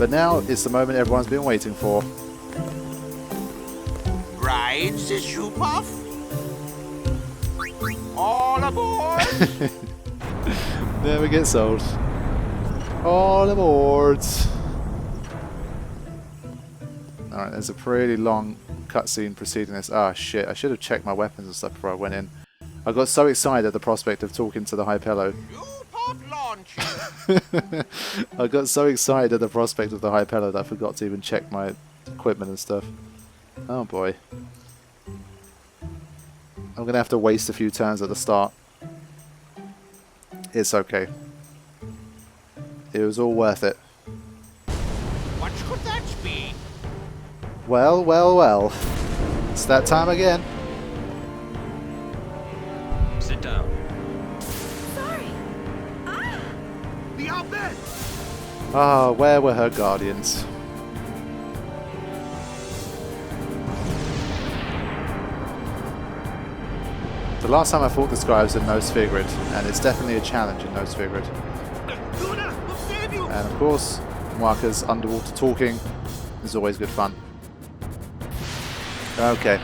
But now it's the moment everyone's been waiting for. Rides the shoe puff? All aboard! Never gets old. All aboard! Alright, there's a pretty long cutscene preceding this. Ah, shit, I should have checked my weapons and stuff before I went in. I got so excited at the prospect of talking to the Hypello. I got so excited at the prospect of the Hypello that I forgot to even check my equipment and stuff. Oh boy. I'm going to have to waste a few turns at the start. It's okay. It was all worth it. What could that be? Well, well, well. It's that time again. Sit down. Sorry. Ah! The bed. Ah, where were her guardians? The last time I fought this guy was in No Sphere Grid, and it's definitely a challenge in No Sphere Grid. And of course, Mwaka's underwater talking is always good fun. Okay,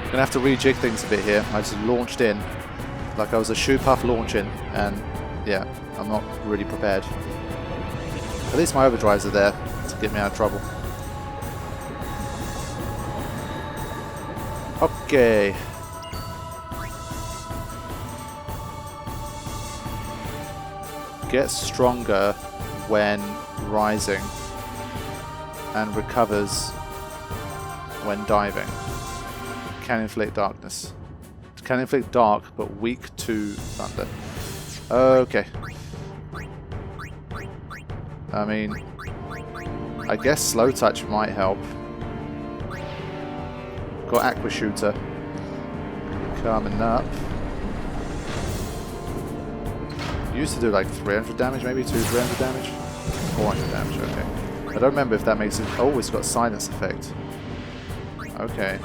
gonna have to rejig things a bit here. I just launched in like I was a shoe puff launching, and yeah, I'm not really prepared. At least my overdrives are there to get me out of trouble. Okay. Gets stronger when rising and recovers when diving. Can inflict darkness. Can inflict dark, but weak to thunder. Okay. I mean, I guess slow touch might help. Got Aqua Shooter coming up. Used to do like 300 damage, maybe 300 damage? 400 damage, okay. I don't remember if that makes it... Oh, it's got silence effect. Okay.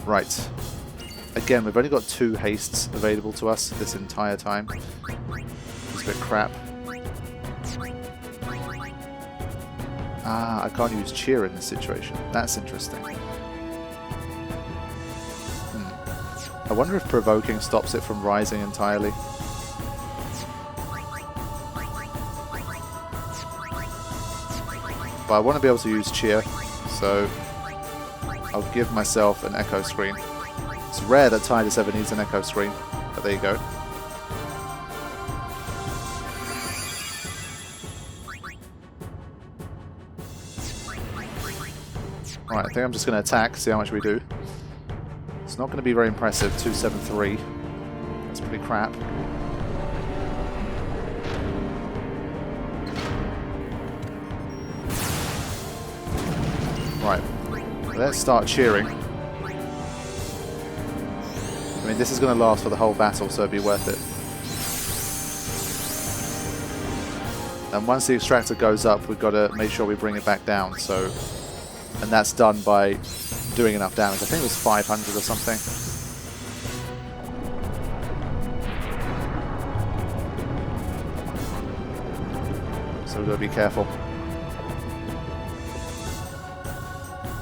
Right. Again, we've only got 2 hastes available to us this entire time. It's a bit crap. Ah, I can't use cheer in this situation. That's interesting. I wonder if provoking stops it from rising entirely. But I want to be able to use cheer, so I'll give myself an echo screen. It's rare that Tidus ever needs an echo screen, but there you go. Alright, I think I'm just going to attack, see how much we do. It's not going to be very impressive, 273. That's pretty crap. Right, let's start cheering. I mean, this is going to last for the whole battle, so it'd be worth it. And once the extractor goes up, we've got to make sure we bring it back down, so... And that's done by doing enough damage. I think it was 500 or something. So we've got to be careful.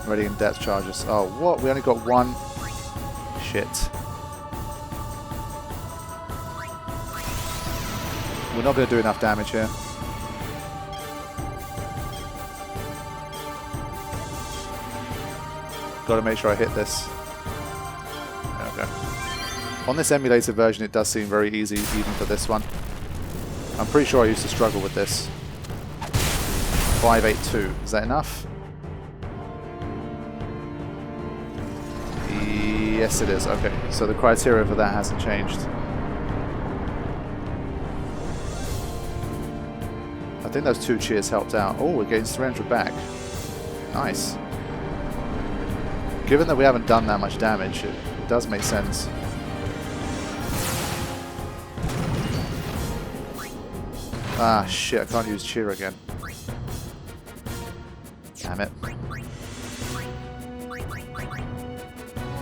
Ready in depth charges. Oh, what? We only got 1. Shit. We're not going to do enough damage here. Got to make sure I hit this. Okay. On this emulated version, it does seem very easy, even for this one. I'm pretty sure I used to struggle with this. 582. Is that enough? Yes, it is. Okay. So the criteria for that hasn't changed. I think those 2 cheers helped out. Oh, we're getting 300 back. Nice. Given that we haven't done that much damage, it does make sense. Ah, shit, I can't use cheer again. Damn it.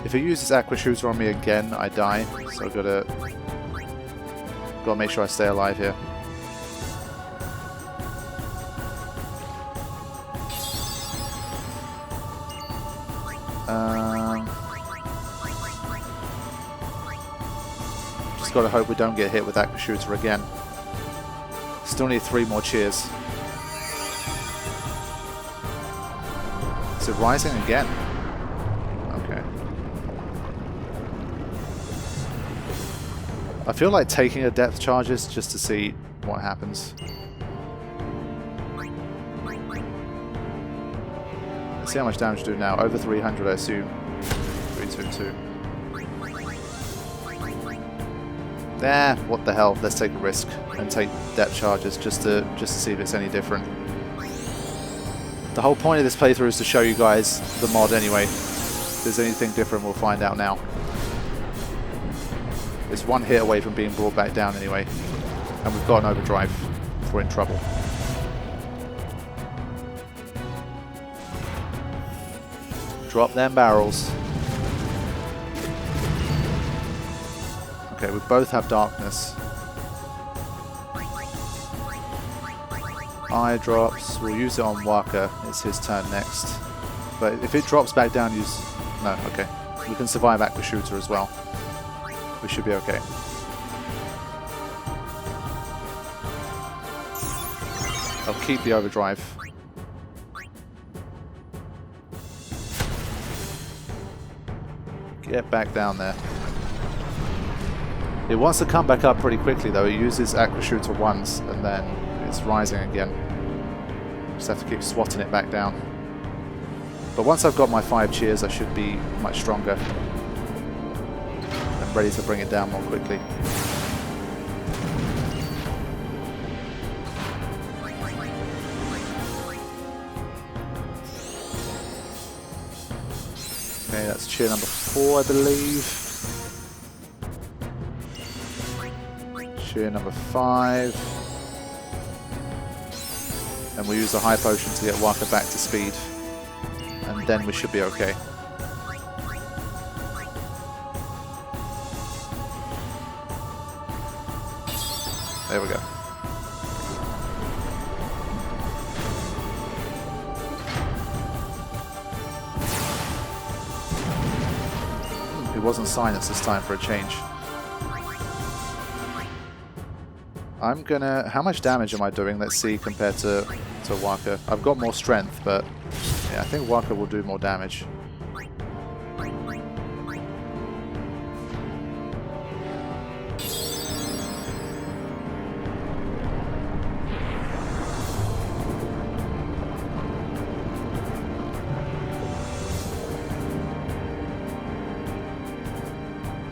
If he uses Aqua Shooter on me again, I die. So I've gotta make sure I stay alive here. Just gotta hope we don't get hit with that shooter again. Still need 3 more cheers. Is it rising again? Okay. I feel like taking a depth charges just to see what happens. Let's see how much damage we do now. Over 300, I assume. 322. Nah, what the hell? Let's take a risk and take depth charges just to see if it's any different. The whole point of this playthrough is to show you guys the mod anyway. If there's anything different, we'll find out now. It's 1 hit away from being brought back down anyway. And we've got an overdrive. We're in trouble. Drop them barrels. Okay, we both have darkness. Eye drops. We'll use it on Waka. It's his turn next. But if it drops back down, use... No, okay. We can survive Aqua Shooter as well. We should be okay. I'll keep the overdrive. Get back down there. It wants to come back up pretty quickly though. It uses Aqua Shooter once and then it's rising again. Just have to keep swatting it back down. But once I've got my 5 cheers, I should be much stronger and ready to bring it down more quickly. Okay, that's cheer number 4, I believe. Cheer number 5. And we'll use the high potion to get Waka back to speed. And then we should be okay. There we go. It wasn't Sinus this time for a change. I'm gonna... How much damage am I doing? Let's see compared to Waka. I've got more strength, but yeah, I think Waka will do more damage.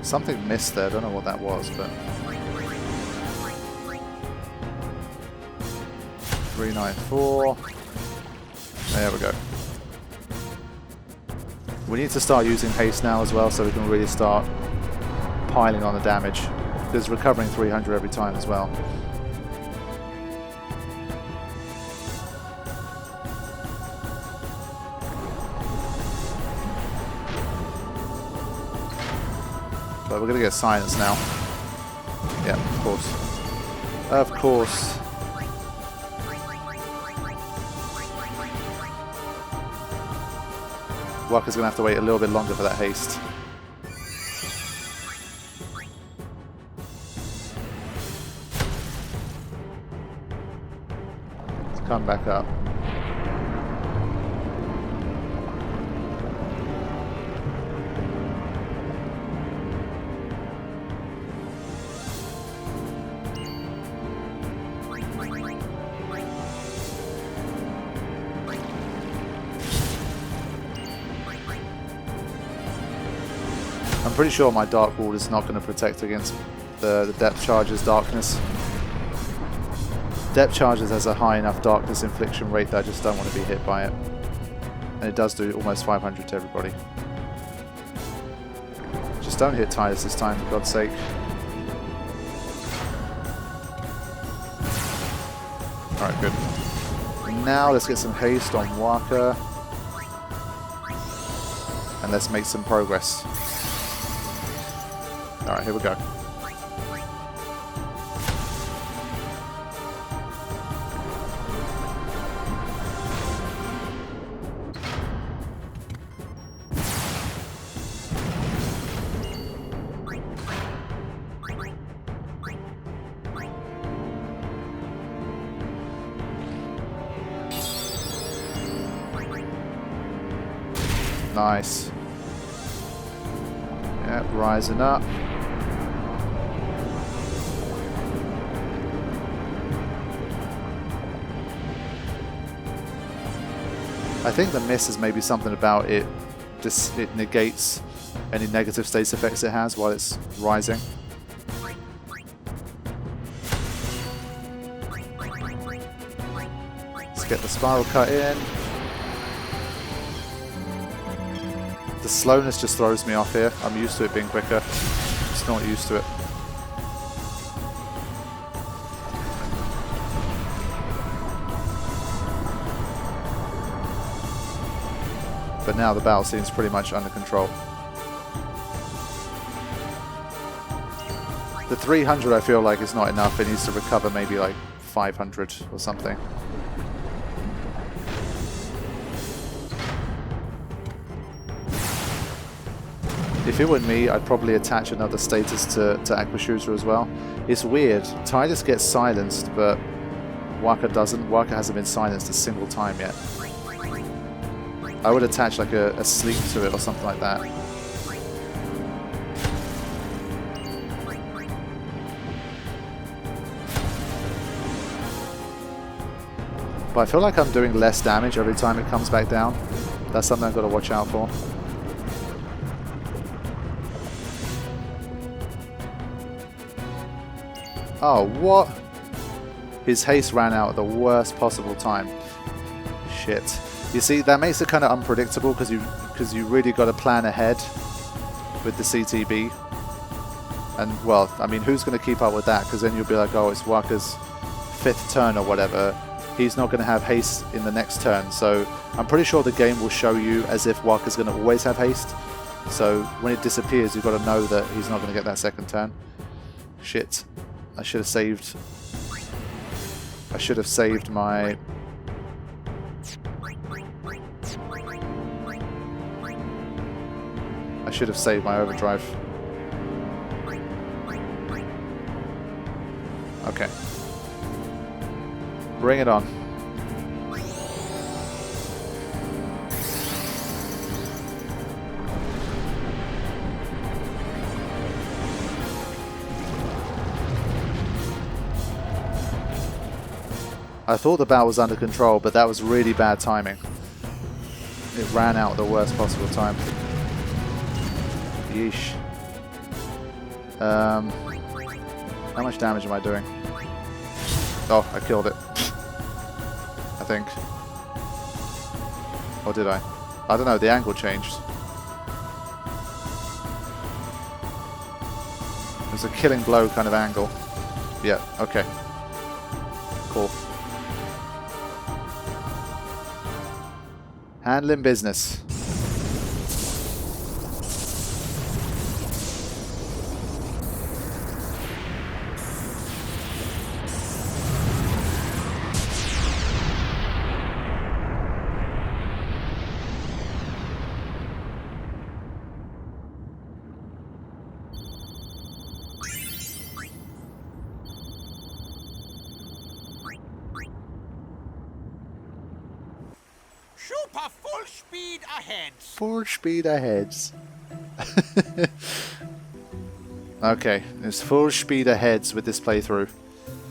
Something missed there, I don't know what that was, but... 394. There we go. We need to start using haste now as well, so we can really start piling on the damage. Because recovering 300 every time as well. But we're gonna get Sinus now. Yeah, of course. Of course. Waka's gonna have to wait a little bit longer for that haste. Let's come back up. I'm pretty sure my Dark Wall is not going to protect against the Depth Charge's darkness. Depth Charges has a high enough darkness infliction rate that I just don't want to be hit by it. And it does do almost 500 to everybody. Just don't hit Titus this time, for God's sake. Alright, good. Now let's get some haste on Waka. And let's make some progress. Alright, here we go. Nice. Yep, rising up. I think the miss is maybe something about it. It negates any negative status effects it has while it's rising. Let's get the spiral cut in. The slowness just throws me off here. I'm used to it being quicker. Just not used to it. But now the battle seems pretty much under control. The 300 I feel like is not enough. It needs to recover maybe like 500 or something. If it were me, I'd probably attach another status to Aqua Shooter as well. It's weird. Tidus gets silenced, but Waka doesn't. Waka hasn't been silenced a single time yet. I would attach like a sleep to it or something like that. But I feel like I'm doing less damage every time it comes back down. That's something I've got to watch out for. Oh, what? His haste ran out at the worst possible time. Shit. You see, that makes it kind of unpredictable because you really got to plan ahead with the CTB. And, well, I mean, who's going to keep up with that? Because then you'll be like, oh, it's Waka's 5th turn or whatever. He's not going to have haste in the next turn. So I'm pretty sure the game will show you as if Waka's going to always have haste. So when it disappears, you've got to know that he's not going to get that second turn. Shit. I should have saved my... I should have saved my overdrive. Okay. Bring it on. I thought the battle was under control, but that was really bad timing. It ran out at the worst possible time. Yeesh. How much damage am I doing? Oh, I killed it. I think. Or did I? I don't know, the angle changed. It was a killing blow kind of angle. Yeah, okay. Cool. Handling business. Super full speed ahead. Full speed ahead. Okay, there's full speed aheads with this playthrough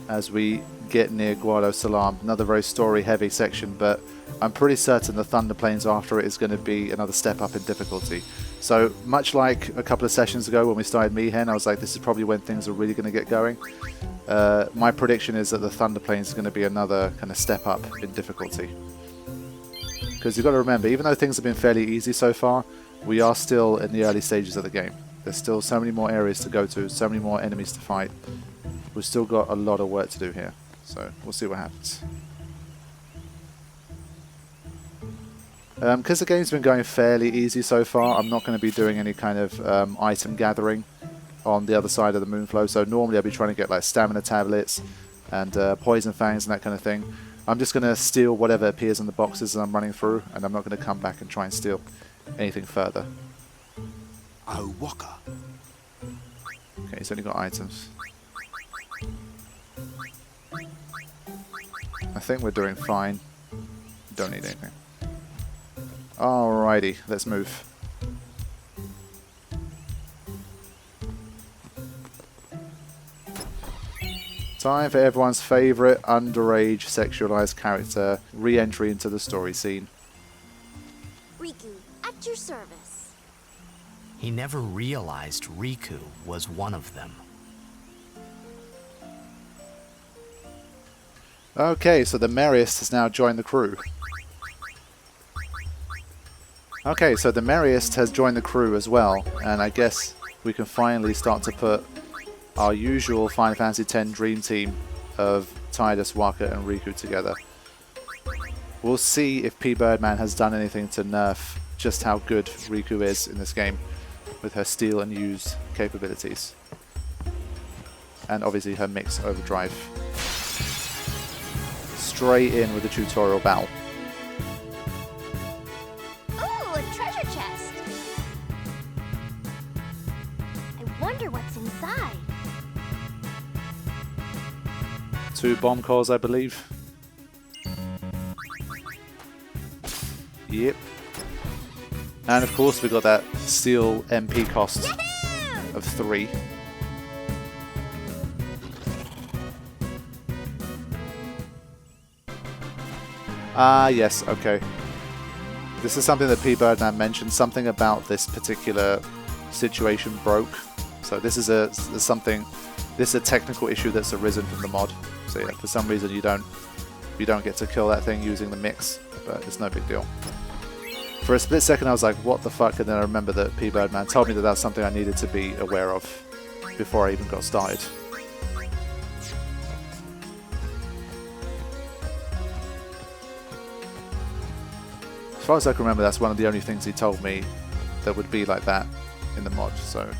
as we get near Guadosalam. Another very story-heavy section, but I'm pretty certain the Thunder Plains after it is going to be another step up in difficulty. So much like a couple of sessions ago when we started Mihen, I was like, this is probably when things are really going to get going. My prediction is that the Thunder Plains is going to be another kind of step up in difficulty. Because you've got to remember, even though things have been fairly easy so far, we are still in the early stages of the game. There's still so many more areas to go to, so many more enemies to fight. We've still got a lot of work to do here, so we'll see what happens. Because the game's been going fairly easy so far, I'm not going to be doing any kind of item gathering on the other side of the Moonflow. So normally I'll be trying to get like stamina tablets and poison fangs and that kind of thing. I'm just going to steal whatever appears in the boxes that I'm running through, and I'm not going to come back and try and steal anything further. Oh, Waka. Okay, he's only got items. I think we're doing fine. Don't need anything. Alrighty, let's move. Time for everyone's favourite underage sexualized character re-entry into the story scene. Riku, at your service. He never realized Riku was one of them. Okay, so the merriest has now joined the crew. Okay, so the merriest has joined the crew as well, and I guess we can finally start to put our usual Final Fantasy X dream team of Tidus, Waka and Riku together. We'll see if Pbirdman has done anything to nerf just how good Riku is in this game with her steal and use capabilities. And obviously her mix overdrive. Straight in with the tutorial battle. Ooh, a treasure chest. I wonder what's inside. 2 bomb cores, I believe. Yep. And of course we got that steel MP cost of 3. Ah, yes, okay. This is something that Pbirdman mentioned, something about this particular situation broke. So this is a technical issue that's arisen from the mod. So yeah, for some reason you don't get to kill that thing using the mix, but it's no big deal. For a split second I was like, what the fuck? And then I remember that Pbirdman told me that that's something I needed to be aware of before I even got started. As far as I can remember, that's one of the only things he told me that would be like that in the mod, so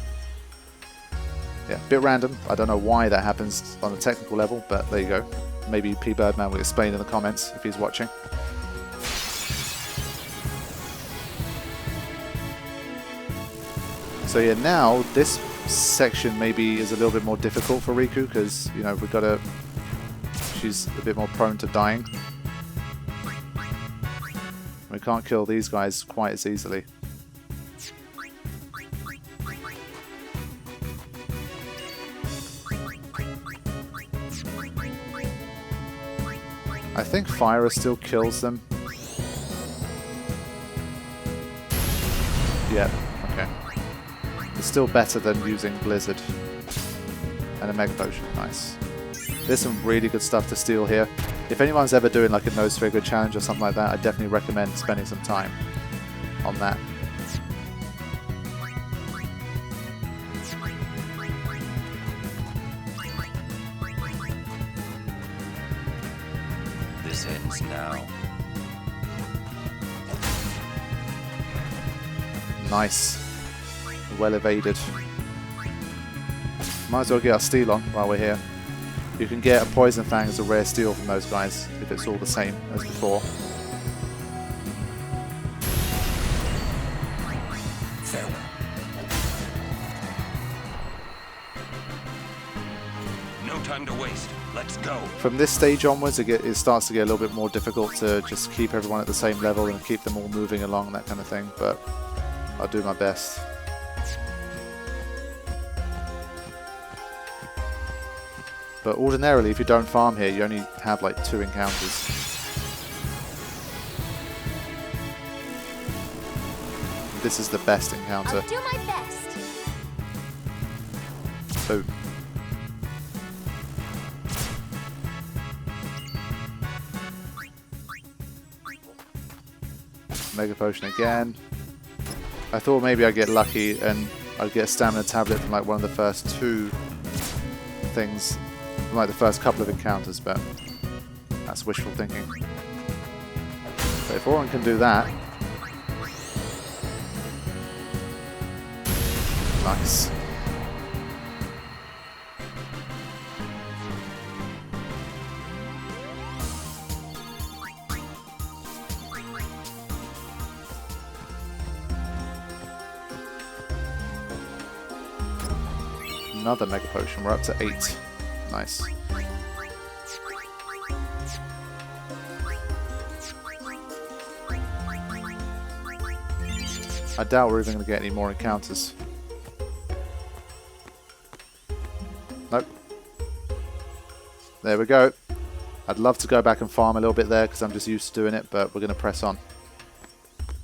yeah, a bit random. I don't know why that happens on a technical level, but there you go. Maybe Pbirdman will explain in the comments if he's watching. So yeah, now this section maybe is a little bit more difficult for Riku because, you know, she's a bit more prone to dying. We can't kill these guys quite as easily. I think fire still kills them. Yeah, okay. It's still better than using Blizzard. And a Mega Potion, nice. There's some really good stuff to steal here. If anyone's ever doing like a nose figure challenge or something like that, I definitely recommend spending some time on that. This ends now. Nice. Well evaded. Might as well get our steal on while we're here. You can get a Poison Fang as a rare steal from those guys if it's all the same as before. Farewell. No time to waste. Let's go. From this stage onwards, it starts to get a little bit more difficult to just keep everyone at the same level and keep them all moving along, that kind of thing, but I'll do my best. But ordinarily, if you don't farm here, you only have like 2 encounters. This is the best encounter. I'll do my best. Boom. Mega Potion again. I thought maybe I'd get lucky and I'd get a stamina tablet from like one of the first 2 things, from like the first couple of encounters, but that's wishful thinking. But if Auron can do that, nice. Another Mega Potion, we're up to 8. Nice. I doubt we're even going to get any more encounters. Nope. There we go. I'd love to go back and farm a little bit there because I'm just used to doing it, but we're going to press on.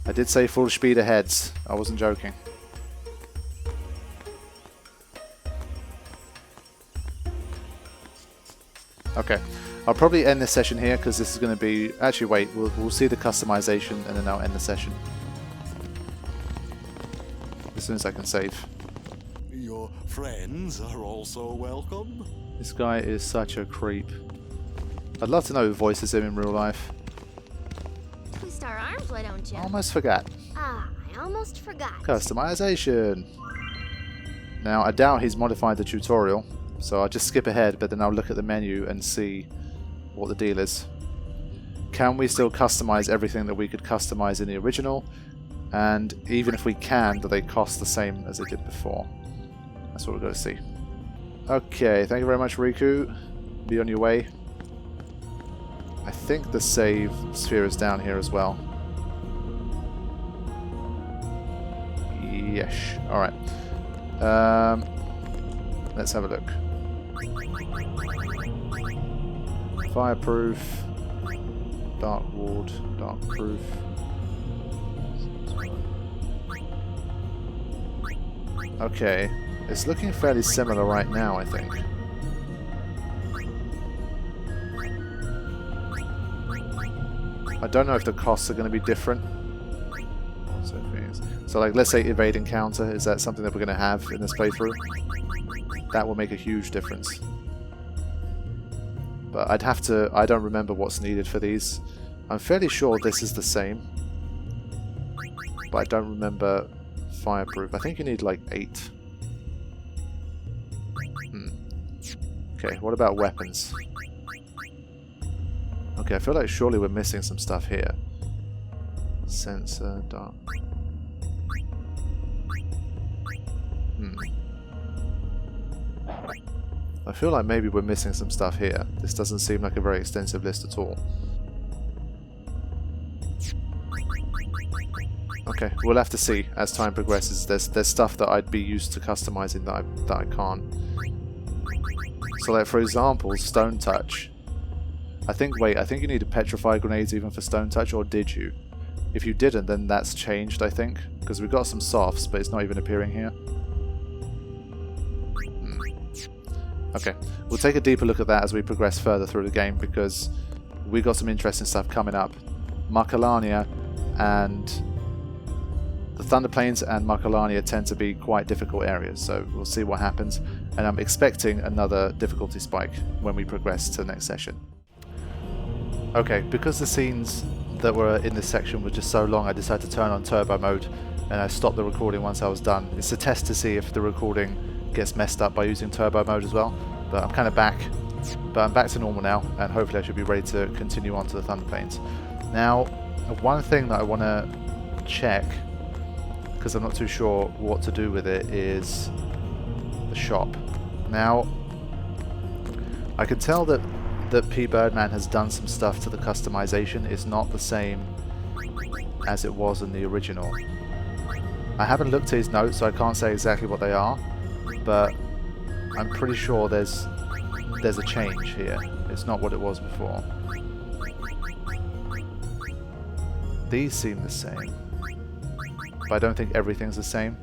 I did say full speed aheads. I wasn't joking. Okay. I'll probably end this session here because this is going to be... Actually, wait. We'll see the customization and then I'll end the session. As soon as I can save. Your friends are also welcome. This guy is such a creep. I'd love to know who voices him in real life. Twist our arms, why don't you? Almost forgot. Ah, I almost forgot. Customization. Now, I doubt he's modified the tutorial, so I'll just skip ahead, but then I'll look at the menu and see what the deal is. Can we still customize everything that we could customize in the original? And even if we can, do they cost the same as they did before? That's what we're going to see. Okay, thank you very much, Riku. Be on your way. I think the save sphere is down here as well. Yes. Alright. Let's have a look. Fireproof. Dark ward. Dark proof. Okay. It's looking fairly similar right now, I think. I don't know if the costs are going to be different. So like, let's say evade encounter, is that something that we're going to have in this playthrough? That will make a huge difference. But I'd have to... I don't remember what's needed for these. I'm fairly sure this is the same. But I don't remember fireproof. I think you need like 8. Okay, what about weapons? Okay, I feel like surely we're missing some stuff here. Sensor, dark. I feel like maybe we're missing some stuff here. This doesn't seem like a very extensive list at all. Okay, we'll have to see as time progresses. There's stuff that I'd be used to customizing that I can't. So like, for example, stone touch. I think you needed petrify grenades even for stone touch, or did you? If you didn't, then that's changed, I think, because we've got some softs, but it's not even appearing here. Okay, we'll take a deeper look at that as we progress further through the game, because we've got some interesting stuff coming up. Markalania and the Thunder Plains and Markalania tend to be quite difficult areas, so we'll see what happens. And I'm expecting another difficulty spike when we progress to the next session. Okay, because the scenes that were in this section were just so long, I decided to turn on turbo mode and I stopped the recording once I was done. It's a test to see if the recording gets messed up by using turbo mode as well, but I'm kind of back. But I'm back to normal now, and hopefully I should be ready to continue on to the Thunder Plains. Now, one thing that I want to check, because I'm not too sure what to do with it, is the shop. Now, I can tell that Pbirdman has done some stuff to the customization. It's not the same as it was in the original. I haven't looked at his notes, so I can't say exactly what they are, but I'm pretty sure there's a change here. It's not what it was before. These seem the same, but I don't think everything's the same.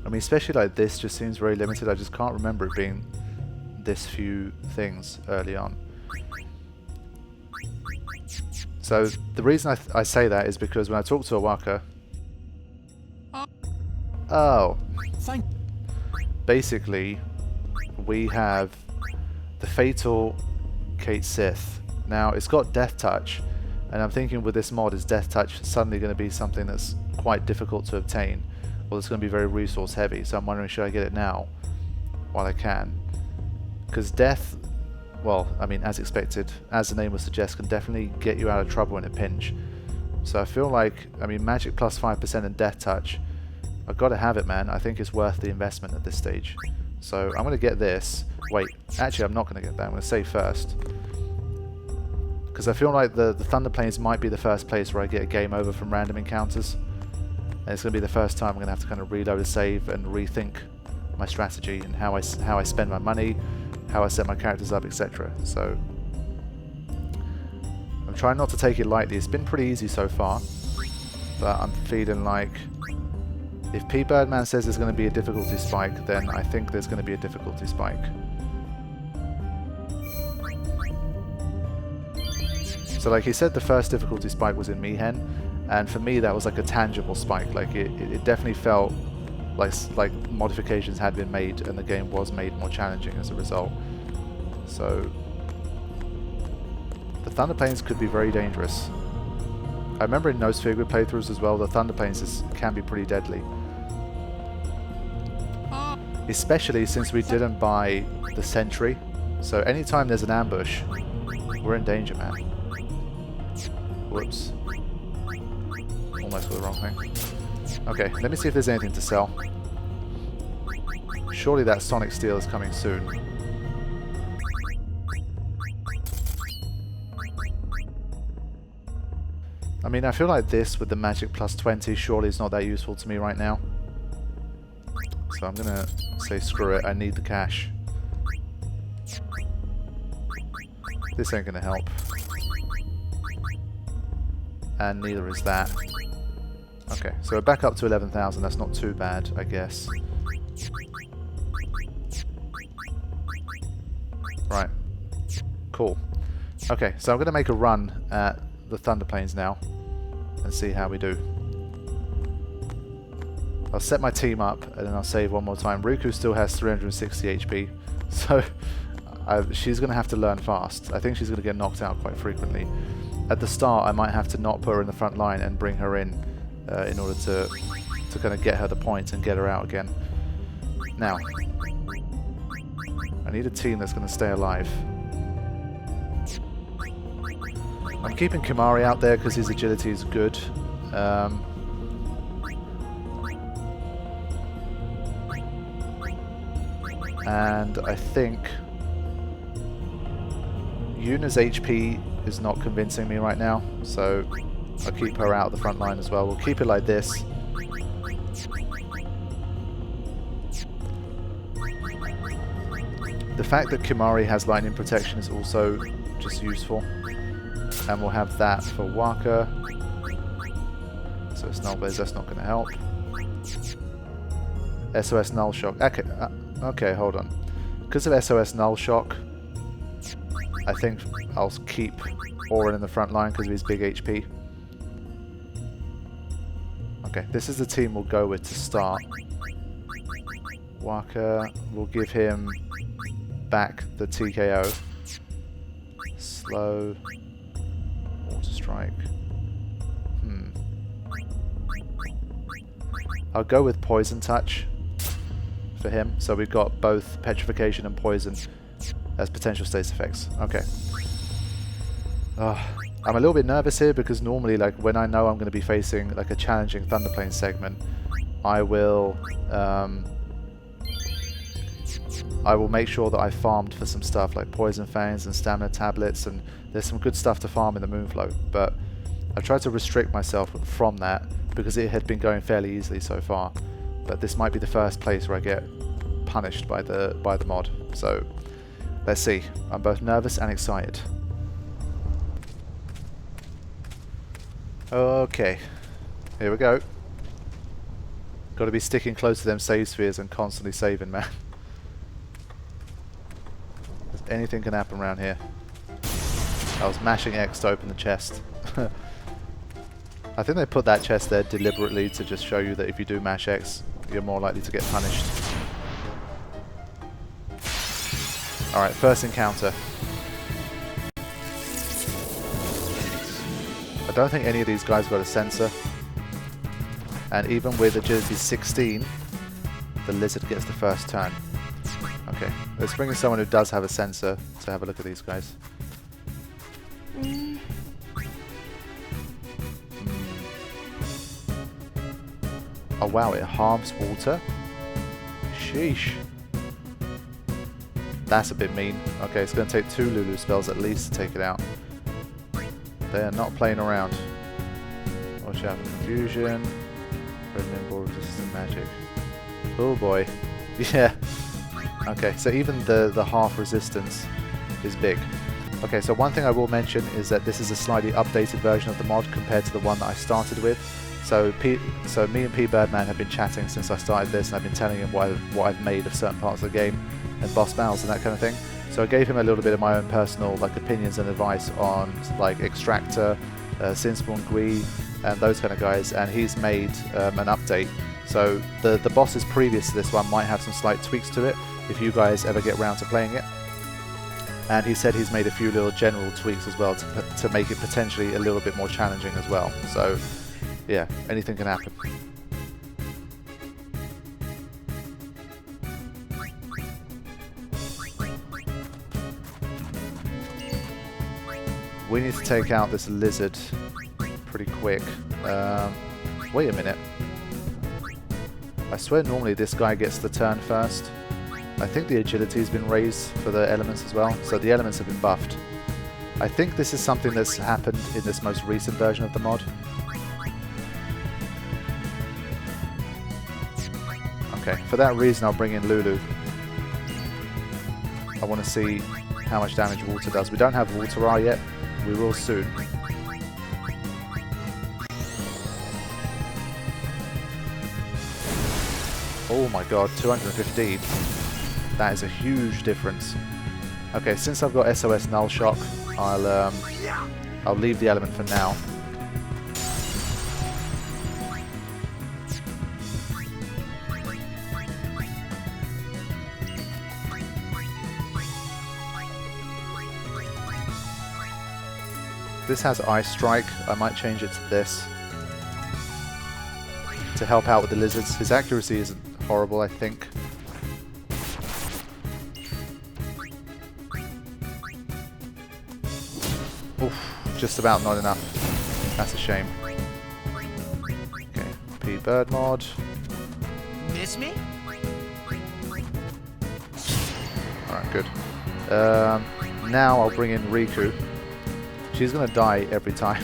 I mean, especially like this just seems very limited. I just can't remember it being this few things early on. So the reason I say that is because when I talk to Awaka... Oh. Basically, we have the Fatal Kate Sith. Now, it's got Death Touch, and I'm thinking with this mod, is Death Touch suddenly going to be something that's quite difficult to obtain? Or it's going to be very resource heavy, so I'm wondering, should I get it now while I can? Because Death, well, I mean, as expected, as the name would suggest, can definitely get you out of trouble in a pinch. So I feel like, I mean, Magic plus 5% and Death Touch, I've got to have it, man. I think it's worth the investment at this stage. So I'm going to get this. Wait, actually I'm not going to get that. I'm going to save first. Because I feel like the Thunder Plains might be the first place where I get a game over from random encounters. And it's going to be the first time I'm going to have to kind of reload a save and rethink my strategy and how I spend my money, how I set my characters up, etc. So I'm trying not to take it lightly. It's been pretty easy so far, but I'm feeling like if Pbirdman says there's going to be a difficulty spike, then I think there's going to be a difficulty spike. So like he said, the first difficulty spike was in Mihen, and for me that was like a tangible spike. Like it definitely felt like modifications had been made and the game was made more challenging as a result. So the Thunder Plains could be very dangerous. I remember in those Figure playthroughs as well, the Thunder Plains can be pretty deadly. Especially since we didn't buy the Sentry. So anytime there's an ambush, we're in danger, man. Whoops. Almost got the wrong thing. Okay, let me see if there's anything to sell. Surely that Sonic Steel is coming soon. I mean, I feel like this with the magic plus 20 surely is not that useful to me right now. So I'm gonna say screw it, I need the cash. This ain't gonna help. And neither is that. Okay, so we're back up to 11,000, that's not too bad, I guess. Right. Cool. Okay, so I'm gonna make a run at the Thunder Plains now and see how we do. I'll set my team up and then I'll save one more time. Riku still has 360 HP, so she's going to have to learn fast. I think she's going to get knocked out quite frequently. At the start I might have to not put her in the front line and bring her in order to kind of get her the points and get her out again. Now, I need a team that's going to stay alive. I'm keeping Kimari out there because his agility is good. And I think Yuna's HP is not convincing me right now, so I'll keep her out of the front line as well. We'll keep it like this. The fact that Kimari has lightning protection is also just useful. And we'll have that for Waka. So it's Null Blaze, that's not going to help. SOS Null Shock. Okay, hold on. Because of SOS Null Shock, I think I'll keep Auron in the front line because of his big HP. Okay, this is the team we'll go with to start. Waka, we'll give him back the TKO. Slow. Water Strike. I'll go with Poison Touch for him. So we've got both Petrification and Poison as potential status effects. Okay. I'm a little bit nervous here because normally, like, when I know I'm going to be facing like a challenging Thunder Plains segment, I will make sure that I farmed for some stuff like Poison Fangs and Stamina Tablets, and there's some good stuff to farm in the Moonflow, but I've tried to restrict myself from that because it had been going fairly easily so far. But this might be the first place where I get punished by the mod. So let's see. I'm both nervous and excited. Okay, here we go. Got to be sticking close to them save spheres and constantly saving, man. Anything can happen around here. I was mashing X to open the chest. I think they put that chest there deliberately to just show you that if you do mash X, you're more likely to get punished. Alright, first encounter. I don't think any of these guys got a sensor. And even with agility 16, the lizard gets the first turn. Okay, let's bring in someone who does have a sensor to have a look at these guys. Oh wow, it harms water? Sheesh. That's a bit mean. Okay, it's going to take 2 Lulu spells at least to take it out. They are not playing around. Watch out for confusion. Pbirdman ball resistant magic. Oh boy. Yeah. Okay, so even the half resistance is big. Okay, so one thing I will mention is that this is a slightly updated version of the mod compared to the one that I started with. So me and Pbirdman have been chatting since I started this, and I've been telling him what I've made of certain parts of the game and boss battles and that kind of thing. So I gave him a little bit of my own personal opinions and advice on Extractor, Seymour, and those kind of guys, and he's made an update. So the bosses previous to this one might have some slight tweaks to it if you guys ever get around to playing it. And he said he's made a few little general tweaks as well to make it potentially a little bit more challenging as well. So yeah, anything can happen. We need to take out this lizard pretty quick. Wait a minute. I swear normally this guy gets the turn first. I think the agility has been raised for the elements as well, so the elements have been buffed. I think this is something that's happened in this most recent version of the mod. Okay, for that reason I'll bring in Lulu. I want to see how much damage water does. We don't have water R yet. We will soon. Oh my god, 215. That is a huge difference. Okay, since I've got SOS Null Shock, I'll leave the element for now. This has Ice Strike. I might change it to this to help out with the lizards. His accuracy isn't horrible, I think. Oof, just about not enough. That's a shame. Okay, P-Bird mod. Miss me? Alright, good. Now I'll bring in Riku. She's going to die every time.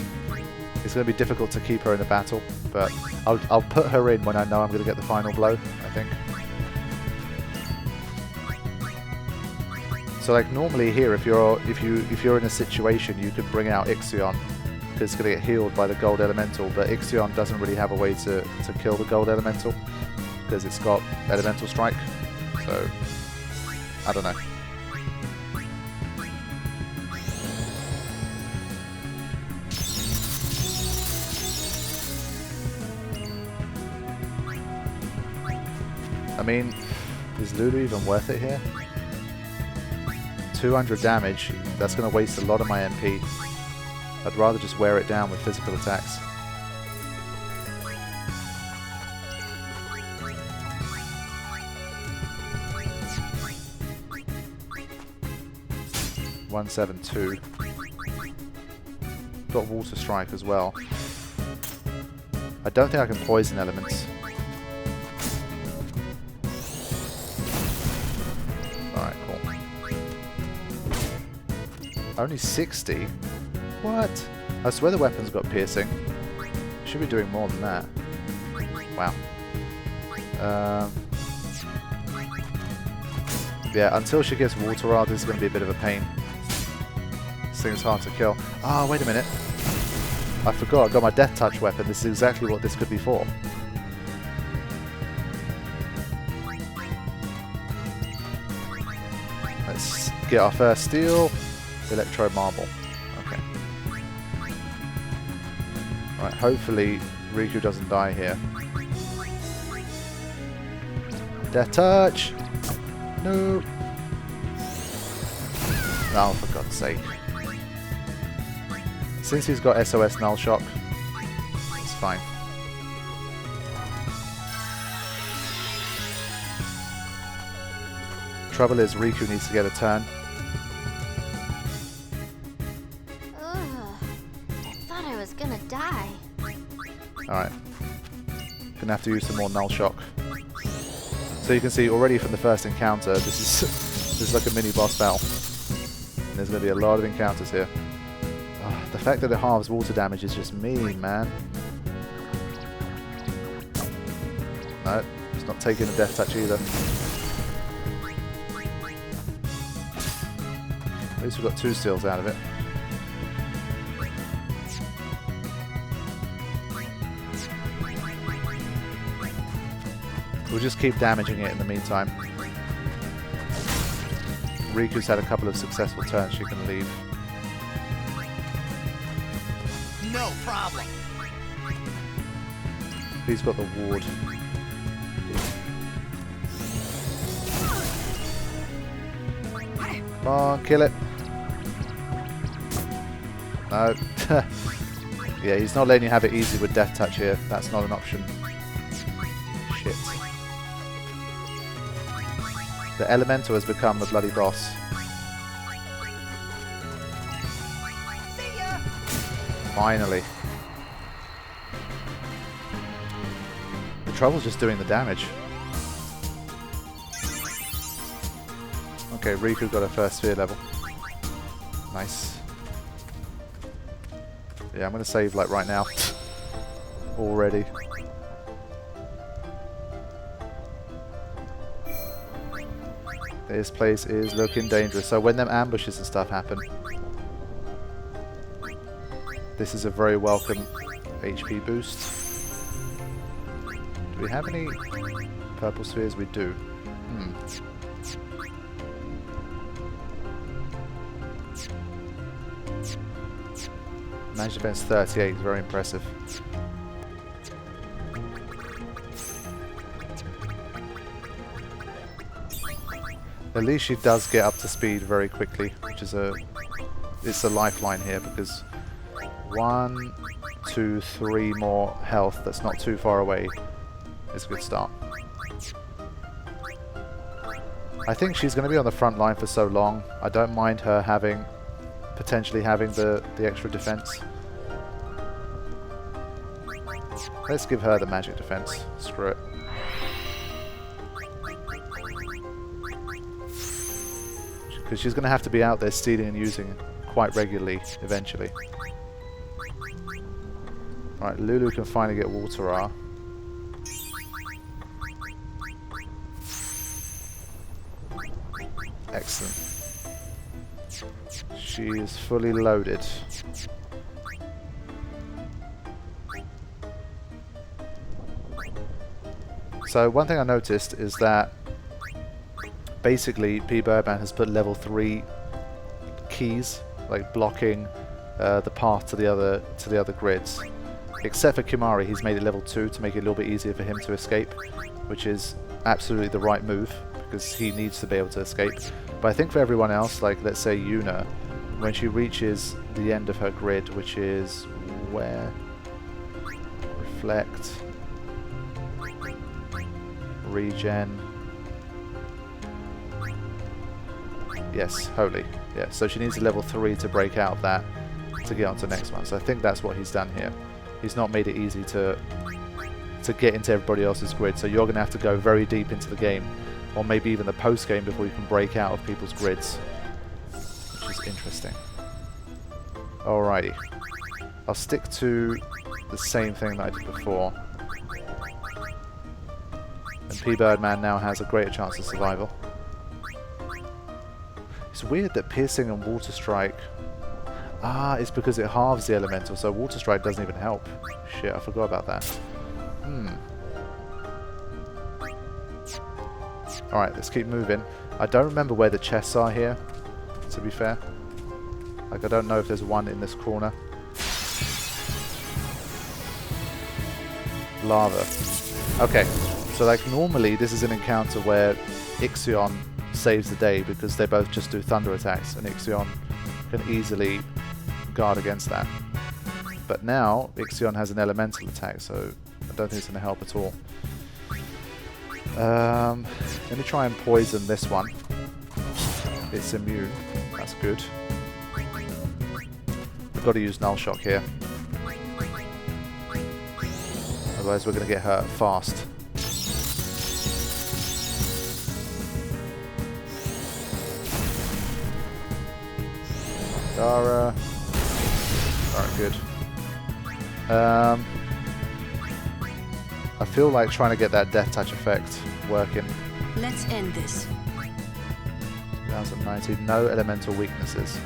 It's going to be difficult to keep her in a battle, but I'll put her in when I know I'm going to get the final blow, I think. So like normally here, if you're in a situation, you could bring out Ixion, because it's going to get healed by the gold elemental, but Ixion doesn't really have a way to kill the gold elemental, because it's got elemental strike, so I don't know. I mean, is Lulu even worth it here? 200 damage, that's going to waste a lot of my MP. I'd rather just wear it down with physical attacks. (172). Got Water Strike as well. I don't think I can poison elements. Alright, cool. Only 60? What? I swear the weapon's got piercing. Should be doing more than that. Wow. Yeah, until she gets Water Art, this is going to be a bit of a pain. This thing's hard to kill. Ah, wait a minute. I forgot, I got my Death Touch weapon. This is exactly what this could be for. Let's get our first steal. Electro Marble. Okay. Right, hopefully Riku doesn't die here. Death Touch! No! Oh, for God's sake. Since he's got SOS Null Shock, it's fine. Trouble is, Riku needs to get a turn. I thought I was gonna die. Alright. Gonna have to use some more Null Shock. So you can see already from the first encounter, this is like a mini boss battle. And there's gonna be a lot of encounters here. The fact that it halves water damage is just mean, man. No, it's not taking a death touch either. At least we've got 2 steals out of it. We'll just keep damaging it in the meantime. Riku's had a couple of successful turns, she can leave. No problem. He's got the ward. Come on, kill it. No. Yeah, he's not letting you have it easy with death touch here. That's not an option. Shit. The elemental has become the bloody boss. Finally. The trouble's just doing the damage. Okay, Riku got a first sphere level. Nice. Yeah, I'm gonna save like right now. Already. This place is looking dangerous. So when them ambushes and stuff happen, this is a very welcome HP boost. Do we have any purple spheres? We do. Magic defense 38 is very impressive. At least she does get up to speed very quickly, which is it's a lifeline here because 1, 2, 3 more health that's not too far away is a good start. I think she's going to be on the front line for so long. I don't mind her potentially having the extra defense. Let's give her the magic defense. Screw it. Because she's going to have to be out there stealing and using quite regularly eventually. Right, Lulu can finally get Water R. Excellent. She is fully loaded. So one thing I noticed is that basically Pbirdman has put level 3 keys, like blocking the path to the other grids. Except for Kimari, he's made it level 2 to make it a little bit easier for him to escape, which is absolutely the right move because he needs to be able to escape. But I think for everyone else, like let's say Yuna, when she reaches the end of her grid, which is where? Reflect. Regen. Yes, Holy. Yeah, so she needs a level 3 to break out of that to get onto the next one. So I think that's what he's done here. He's not made it easy to get into everybody else's grid, so you're going to have to go very deep into the game, or maybe even the post-game before you can break out of people's grids, which is interesting. Alrighty. I'll stick to the same thing that I did before. And Pbirdman now has a greater chance of survival. It's weird that Piercing and Water Strike... Ah, it's because it halves the elemental, so Water Strike doesn't even help. Shit, I forgot about that. Alright, let's keep moving. I don't remember where the chests are here, to be fair. Like, I don't know if there's one in this corner. Lava. Okay, so like normally this is an encounter where Ixion saves the day because they both just do thunder attacks and Ixion can easily guard against that. But now Ixion has an elemental attack, so I don't think it's going to help at all. Let me try and poison this one. It's immune. That's good. We've got to use Null Shock here. Otherwise we're going to get hurt fast. Dara. Alright, good. I feel like trying to get that death touch effect working. Let's end this. 2019, no elemental weaknesses.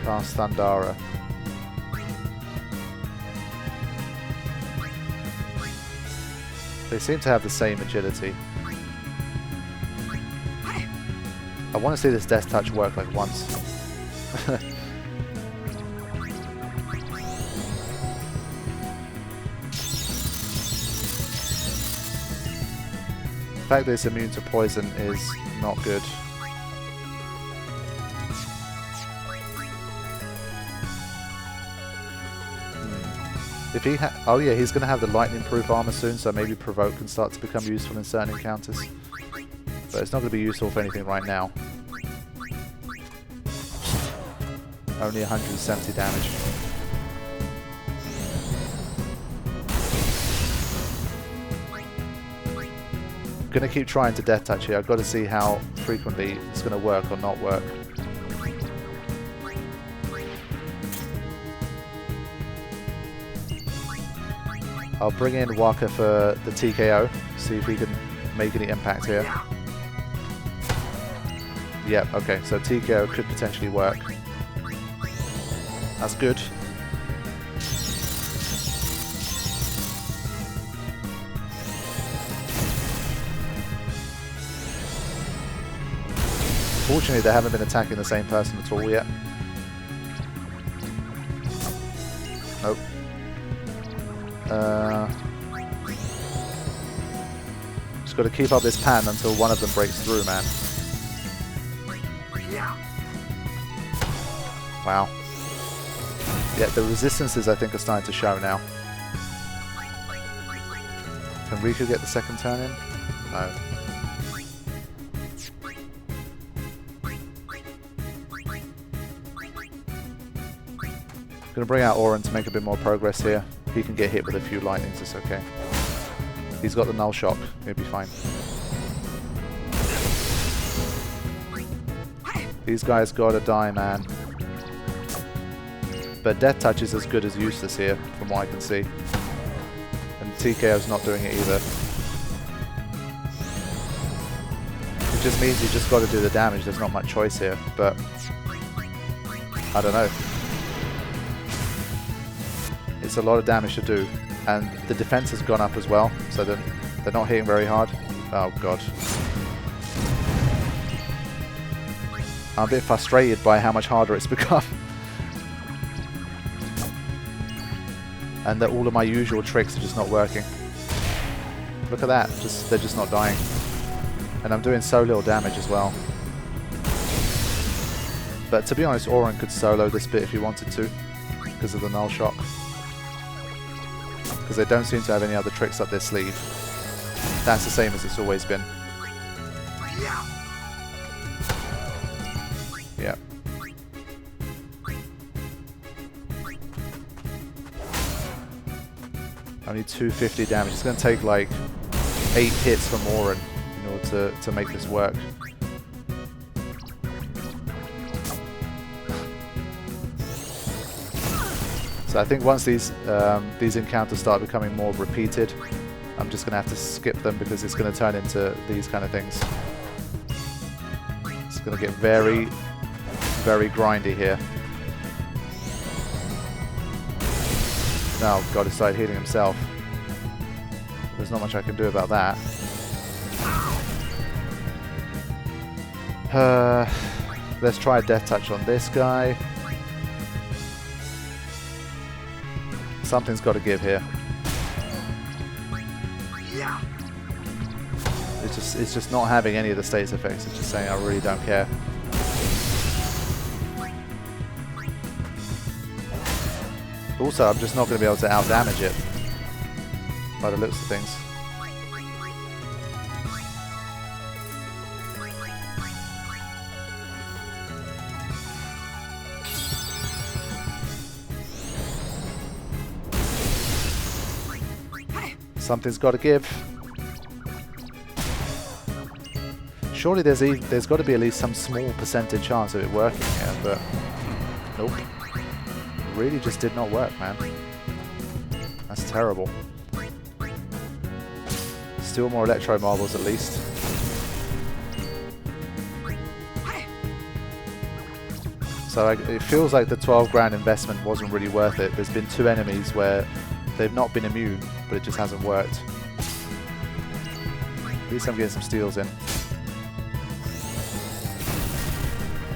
Cast Thundara. They seem to have the same agility. I want to see this death touch work like once. The fact that it's immune to poison is not good. If he oh yeah, he's going to have the lightning proof armor soon, so maybe provoke can start to become useful in certain encounters. But it's not going to be useful for anything right now. Only 170 damage. I'm going to keep trying to death touch here. I've got to see how frequently it's going to work or not work. I'll bring in Waka for the TKO, see if we can make any impact here. Yep, okay, so TKO could potentially work. That's good. Fortunately, they haven't been attacking the same person at all yet. Nope. Just got to keep up this pattern until one of them breaks through, man. Wow. Yeah, the resistances I think are starting to show now. Can Riku get the second turn in? No. Gonna bring out Auron to make a bit more progress here. He can get hit with a few lightnings, it's okay. He's got the null shock, he'll be fine. These guys gotta die, man. But death touch is as good as useless here, from what I can see. And TKO's not doing it either. It just means you just gotta do the damage, there's not much choice here, but I don't know. It's a lot of damage to do, and the defense has gone up as well, so they're not hitting very hard. Oh god. I'm a bit frustrated by how much harder it's become. And that all of my usual tricks are just not working. Look at that, they're just not dying. And I'm doing so little damage as well. But to be honest, Auron could solo this bit if he wanted to, because of the null shock. Because they don't seem to have any other tricks up their sleeve. That's the same as it's always been. Yeah. Only 250 damage. It's going to take like 8 hits from Auron in order to make this work. So I think once these encounters start becoming more repeated, I'm just going to have to skip them because it's going to turn into these kind of things. It's going to get very, very grindy here. Now, God, he started healing himself. There's not much I can do about that. Let's try a death touch on this guy. Something's got to give here. It's just not having any of the status effects. It's just saying I really don't care. Also, I'm just not going to be able to out-damage it by the looks of things. Something's got to give. Surely there's got to be at least some small percentage chance of it working here, but nope. really just did not work, man. That's terrible. Still more electro marbles at least. So it feels like the 12 grand investment wasn't really worth it. There's been 2 enemies where they've not been immune, but it just hasn't worked. At least I'm getting some steals in.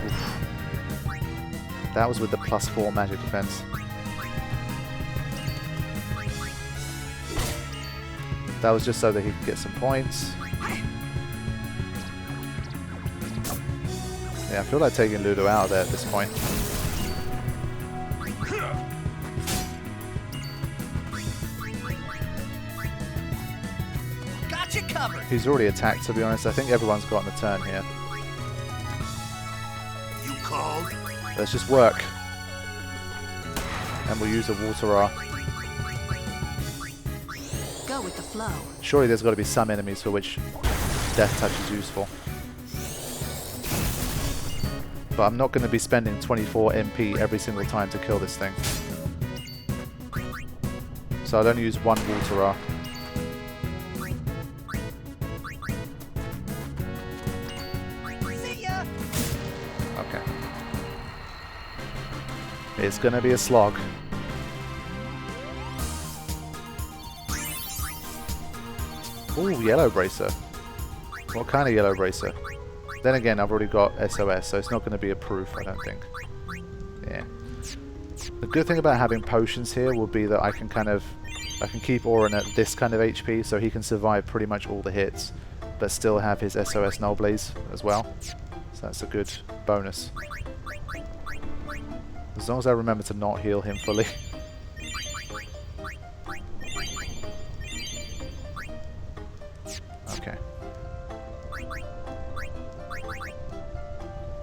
Oof. That was with the +4 magic defense. That was just so that he could get some points. Yeah, I feel like taking Ludo out of there at this point. Got you covered. He's already attacked, to be honest. I think everyone's gotten a turn here. You called? Let's just work. And we'll use a water R. Go with the flow. Surely there's got to be some enemies for which Death Touch is useful. But I'm not going to be spending 24 MP every single time to kill this thing. So I'll only use 1 water R. See ya. Okay. It's going to be a slog. Ooh, yellow bracer. What kind of yellow bracer? Then again, I've already got SOS, so it's not going to be a proof, I don't think. Yeah. The good thing about having potions here will be that I can keep Auron at this kind of HP, so he can survive pretty much all the hits, but still have his SOS Null Blaze as well. So that's a good bonus. As long as I remember to not heal him fully. Okay.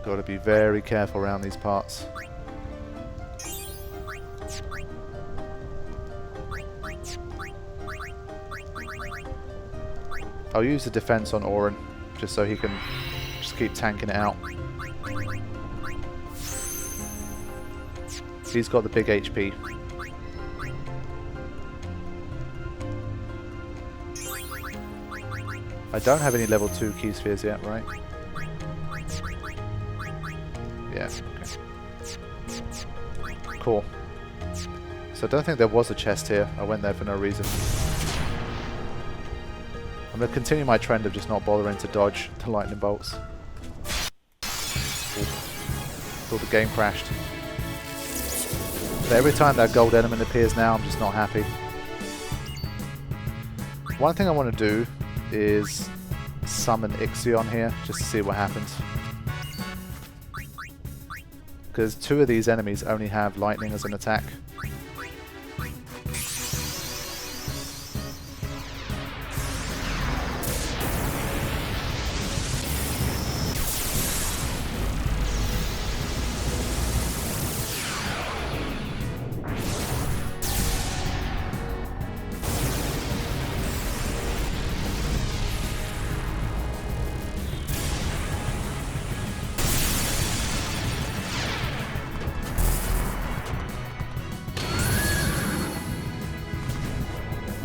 Got to be very careful around these parts. I'll use the defense on Auron just so he can just keep tanking it out. He's got the big HP. I don't have any level 2 key spheres yet, right? Yeah, okay. Cool. So I don't think there was a chest here. I went there for no reason. I'm going to continue my trend of just not bothering to dodge the lightning bolts. Thought the game crashed. But every time that gold element appears now, I'm just not happy. One thing I want to do is summon Ixion here, just to see what happens. Because 2 of these enemies only have lightning as an attack.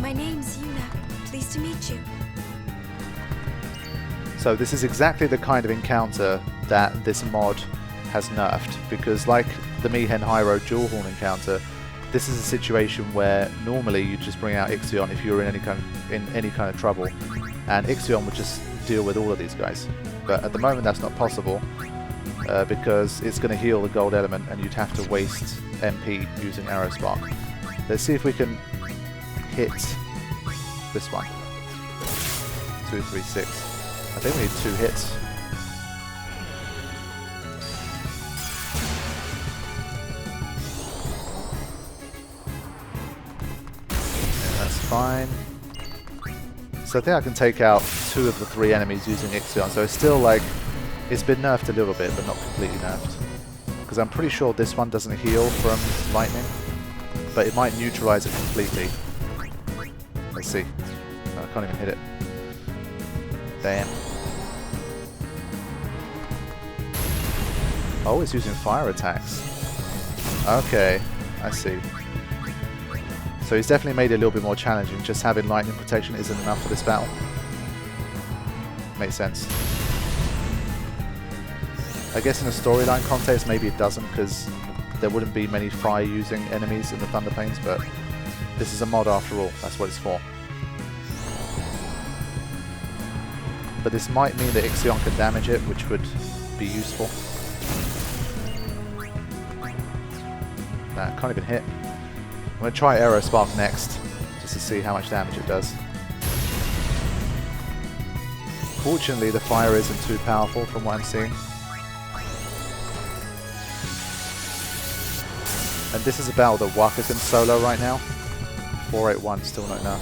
My name's Yuna. Pleased to meet you. So this is exactly the kind of encounter that this mod has nerfed, because like the Mihen Hyro dual horn encounter, this is a situation where normally you just bring out Ixion if you're in any kind of trouble, and Ixion would just deal with all of these guys. But at the moment that's not possible, because it's going to heal the gold element and you'd have to waste MP using Arrow Spark. Let's see if we can hit this one. 2, 3, 6. I think we need 2 hits. Yeah, that's fine. So I think I can take out 2 of the 3 enemies using Ixion. So it's still like, it's been nerfed a little bit, but not completely nerfed. Because I'm pretty sure this one doesn't heal from lightning, but it might neutralize it completely. Let's see. No, I can't even hit it. Damn. Oh, it's using fire attacks. Okay. I see. So he's definitely made it a little bit more challenging. Just having lightning protection isn't enough for this battle. Makes sense. I guess in a storyline context, maybe it doesn't, because there wouldn't be many fire-using enemies in the Thunder Plains, but this is a mod after all. That's what it's for. But this might mean that Ixion can damage it, which would be useful. Nah, can't even hit. I'm going to try Aero Spark next, just to see how much damage it does. Fortunately, the fire isn't too powerful from what I'm seeing. And this is a battle that Waka can solo right now. 481, still not enough.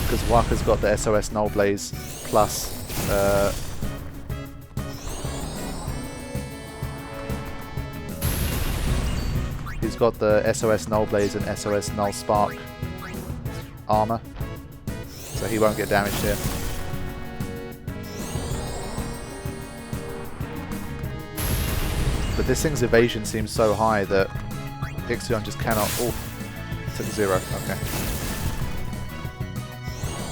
Because Waka's got the SOS Null Blaze plus he's got the SOS Null Blaze and SOS Null Spark armor, so he won't get damaged here. But this thing's evasion seems so high that Ixion just cannot... Oh, took 0, okay.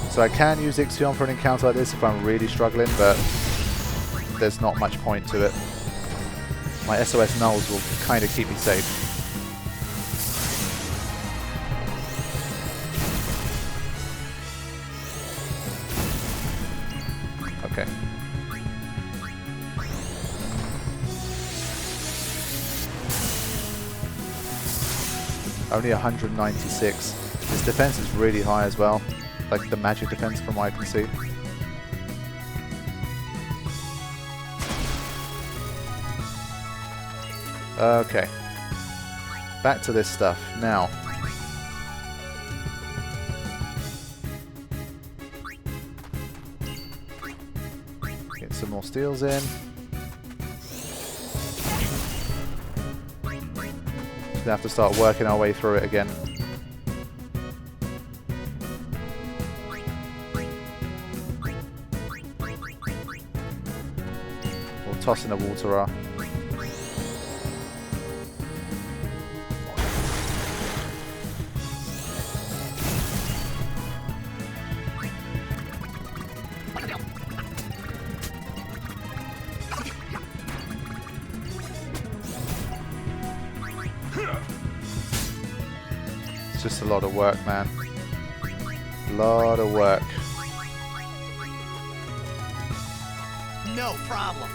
So I can use Ixion for an encounter like this if I'm really struggling, but there's not much point to it. My SOS Nulls will kind of keep me safe. Okay. Only 196. His defense is really high as well. Like the magic defense from what I can see. Okay. Back to this stuff. Now. Get some more steals in. Just gonna have to start working our way through it again. We'll toss in a water. It's just a lot of work, man. A lot of work. No problem.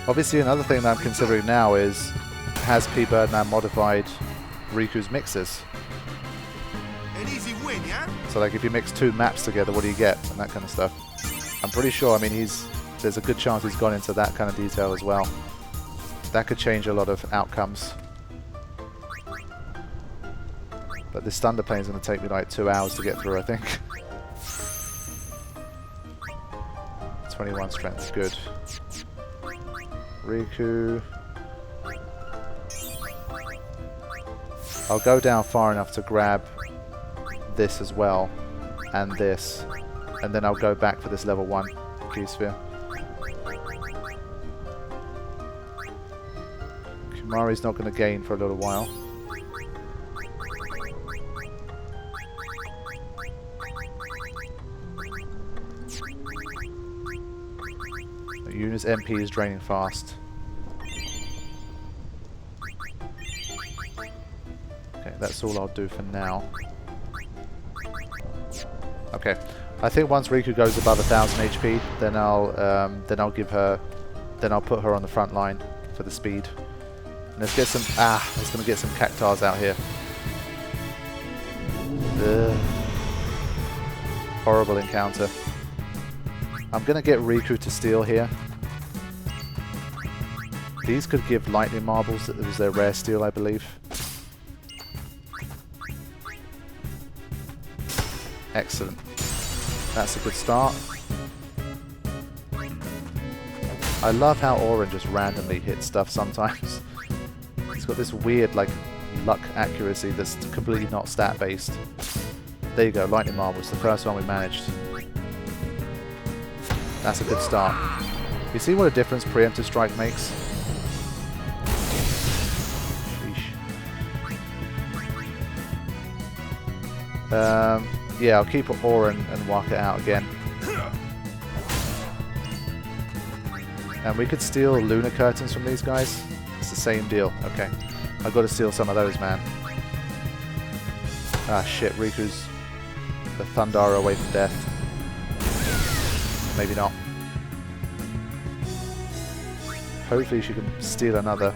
Obviously, another thing that I'm considering now is, has Pbirdman modified Riku's mixes? An easy win, yeah? So like if you mix 2 maps together, what do you get? And that kind of stuff. I'm pretty sure, I mean, there's a good chance he's gone into that kind of detail as well. That could change a lot of outcomes. But this Thunder Plane is going to take me like 2 hours to get through, I think. 21 strength, good. Riku. I'll go down far enough to grab this as well, and this, and then I'll go back for this level 1 key sphere. Kumari's not going to gain for a little while. Yuna's MP is draining fast. Okay, that's all I'll do for now. Okay, I think once Riku goes above 1000 HP, then I'll give her, then I'll put her on the front line for the speed. And let's get some. I was gonna get some cactars out here. Ugh. Horrible encounter. I'm gonna get Riku to steal here. These could give lightning marbles. It was their rare steal, I believe. Excellent. That's a good start. I love how Auron just randomly hits stuff sometimes. He's got this weird, like, luck accuracy that's completely not stat based. There you go, lightning marbles, the first one we managed. That's a good start. You see what a difference preemptive strike makes? Yeah, I'll keep Aura and walk it out again. And we could steal lunar curtains from these guys. It's the same deal. Okay. I've got to steal some of those, man. Ah, shit. Riku's the Thundara away from death. Maybe not. Hopefully she can steal another.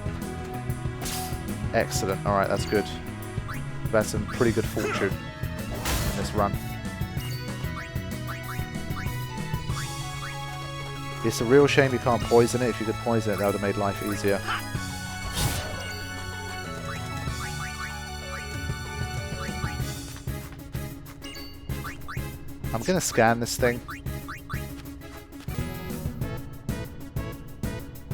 Excellent. Alright, that's good. We've had some pretty good fortune in this run. It's a real shame you can't poison it. If you could poison it, that would have made life easier. I'm going to scan this thing.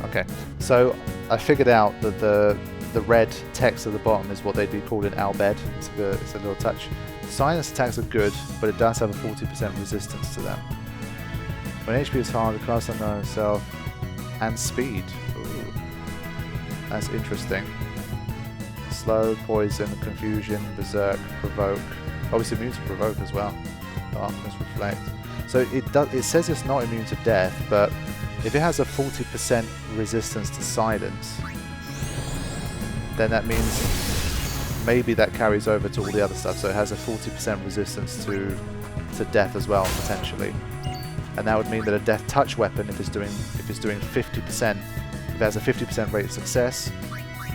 Okay, so I figured out that the red text at the bottom is what they'd be called in Albed. It's a little touch. Silence attacks are good, but it does have a 40% resistance to them. When HP is hard, the class unknown itself and speed. Ooh. That's interesting. Slow, poison, confusion, berserk, provoke. Obviously immune to provoke as well. Darkness, reflect. So it says it's not immune to death, but if it has a 40% resistance to silence, then that means maybe that carries over to all the other stuff. So it has a 40% resistance to death as well, potentially. And that would mean that a death touch weapon, if it's doing 50%, if it has a 50% rate of success,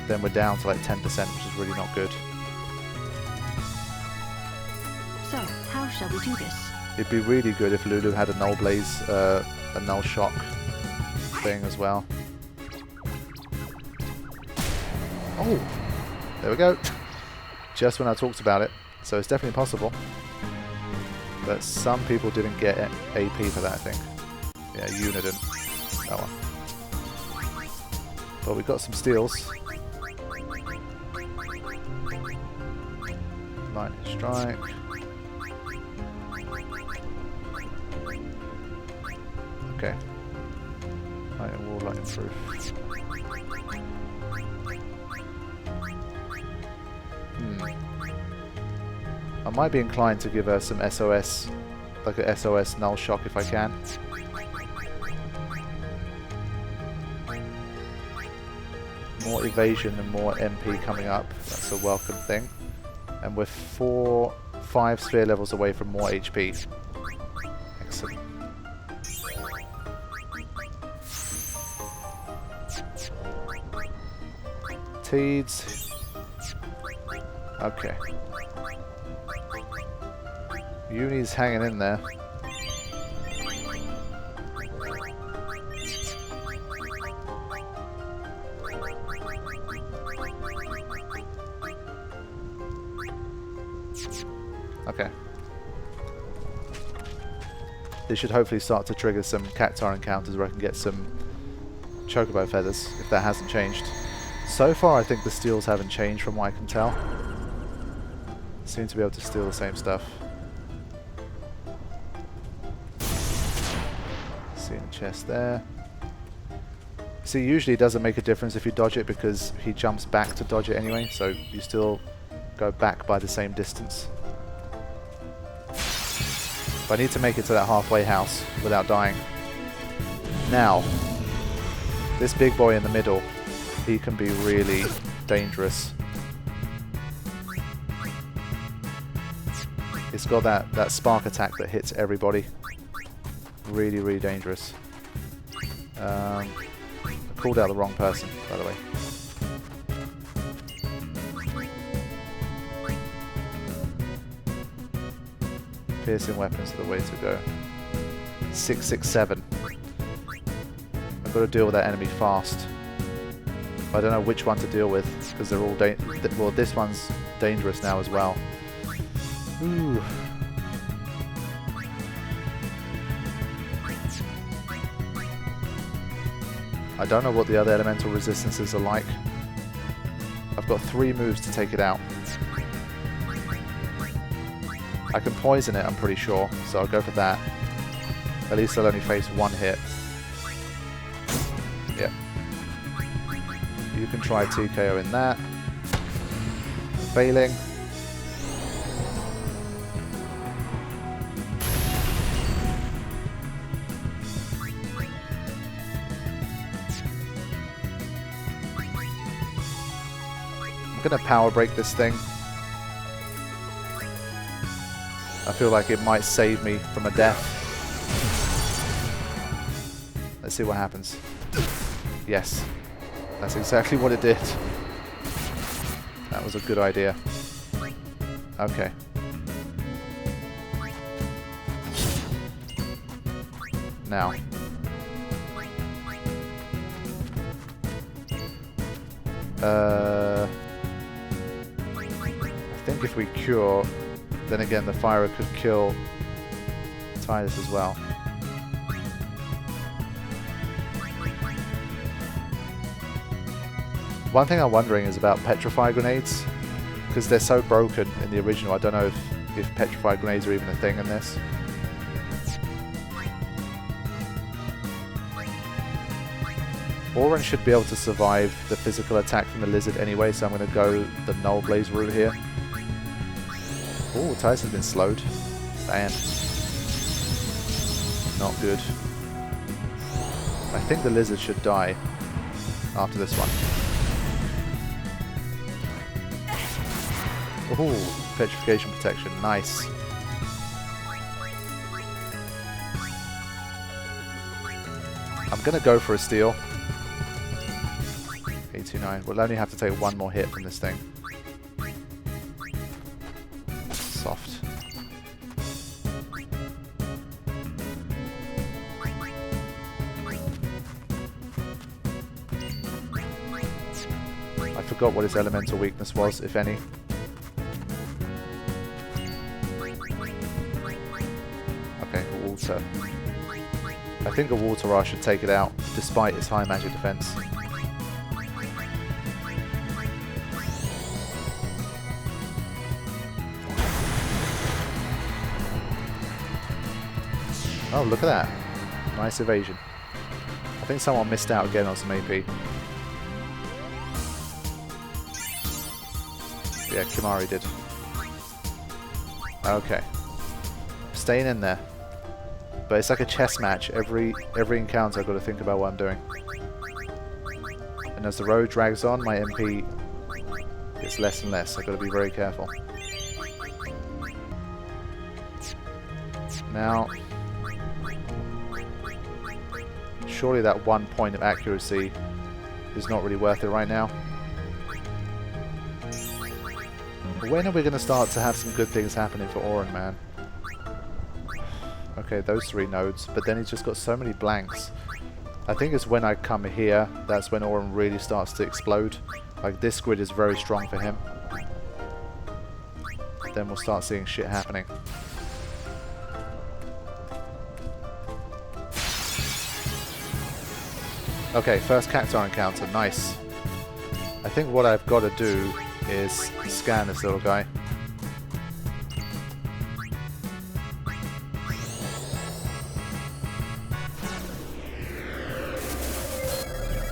then we're down to like 10%, which is really not good. So, how shall we do this? It'd be really good if Lulu had a null blaze, a null shock thing as well. Oh, there we go. Just when I talked about it, so it's definitely possible. But some people didn't get AP for that, I think. Yeah, Una didn't. That one. But we got some steals. Lightning strike. Okay. Lightning wall, lightning proof. I might be inclined to give her some SOS, like a SOS null shock if I can. More evasion and more MP coming up. That's a welcome thing. And we're 5 sphere levels away from more HP. Excellent. Teeds. Okay. Uni's hanging in there. Okay. This should hopefully start to trigger some cactar encounters where I can get some chocobo feathers, if that hasn't changed. So far I think the steals haven't changed from what I can tell. Seem to be able to steal the same stuff. See the chest there. See, usually it doesn't make a difference if you dodge it because he jumps back to dodge it anyway, so you still go back by the same distance. But I need to make it to that halfway house without dying. Now, this big boy in the middle, he can be really dangerous. It's got that spark attack that hits everybody. Really, really dangerous. I called out the wrong person, by the way. Piercing weapons are the way to go. 667. I've got to deal with that enemy fast. I don't know which one to deal with because they're all well, this one's dangerous now as well. Ooh. I don't know what the other elemental resistances are like. I've got 3 moves to take it out. I can poison it, I'm pretty sure, so I'll go for that. At least I'll only face 1 hit. Yep. You can try TKO in that. Failing. gonna power break this thing. I feel like it might save me from a death. Let's see what happens. Yes. That's exactly what it did. That was a good idea. Okay. Now. I think if we cure, then again the fire could kill Titus as well. One thing I'm wondering is about petrify grenades, because they're so broken in the original. I don't know if petrify grenades are even a thing in this. Oren should be able to survive the physical attack from the lizard anyway, so I'm going to go the Null Blaze route here. Oh, Titus has been slowed. Damn. Not good. I think the lizard should die after this one. Oh, petrification protection. Nice. I'm going to go for a steal. 829. We'll only have to take one more hit from this thing. Soft. I forgot what his elemental weakness was, if any. Okay, water. I think a water rush should take it out, despite its high magic defense. Oh, look at that. Nice evasion. I think someone missed out again on some AP. Yeah, Kimari did. Okay. Staying in there. But it's like a chess match. Every encounter I've got to think about what I'm doing. And as the road drags on, my MP gets less and less. I've got to be very careful. Now, surely that 1 point of accuracy is not really worth it right now. When are we going to start to have some good things happening for Oren, man? Okay, those 3 nodes, but then he's just got so many blanks. I think it's when I come here, that's when Oren really starts to explode. Like, this grid is very strong for him. Then we'll start seeing shit happening. Okay, first Cactuar encounter, nice. I think what I've got to do is scan this little guy.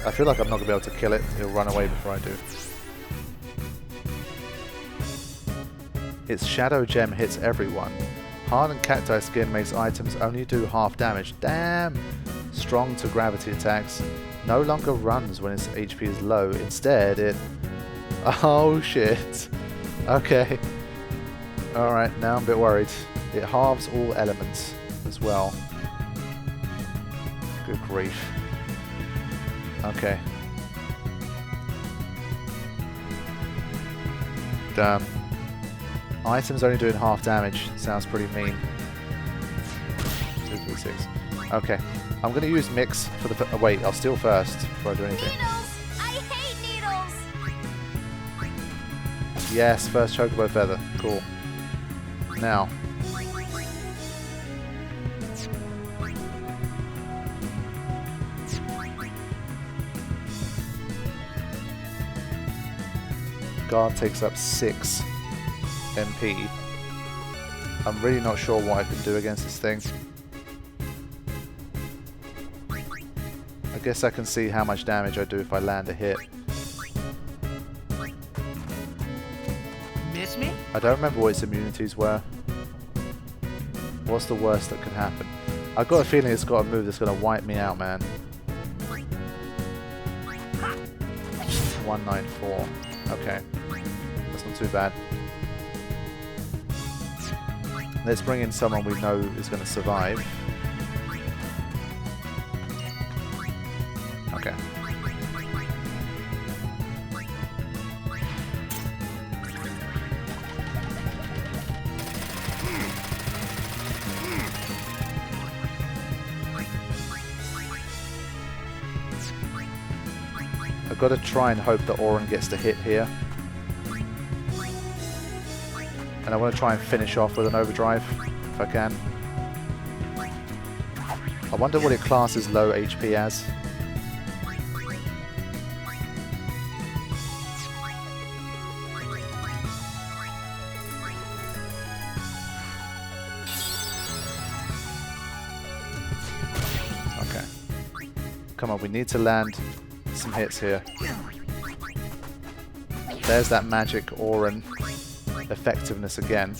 I feel like I'm not going to be able to kill it. He'll run away before I do. Its Shadow Gem hits everyone. Hardened Cacti skin makes items only do half damage. Damn! Strong to gravity attacks. No longer runs when its HP is low. Instead, it... Oh, shit. Okay. Alright, now I'm a bit worried. It halves all elements as well. Good grief. Okay. Damn. Items only doing half damage. Sounds pretty mean. 2, 3, 6. Okay. I'm going to use Mix for the... Oh, wait, I'll steal first before I do anything. Needles! I hate needles! Yes, first Chocobo Feather. Cool. Now. Guard takes up 6 MP. I'm really not sure what I can do against this thing. I guess I can see how much damage I do if I land a hit. Miss me? I don't remember what its immunities were. What's the worst that could happen? I've got a feeling it's got a move that's going to wipe me out, man. 194. Okay. That's not too bad. Let's bring in someone we know is going to survive. Okay. I've got to try and hope that Oren gets to hit here. And I want to try and finish off with an overdrive, if I can. I wonder what it classes low HP as. Okay. Come on, we need to land some hits here. There's that magic Oren effectiveness again.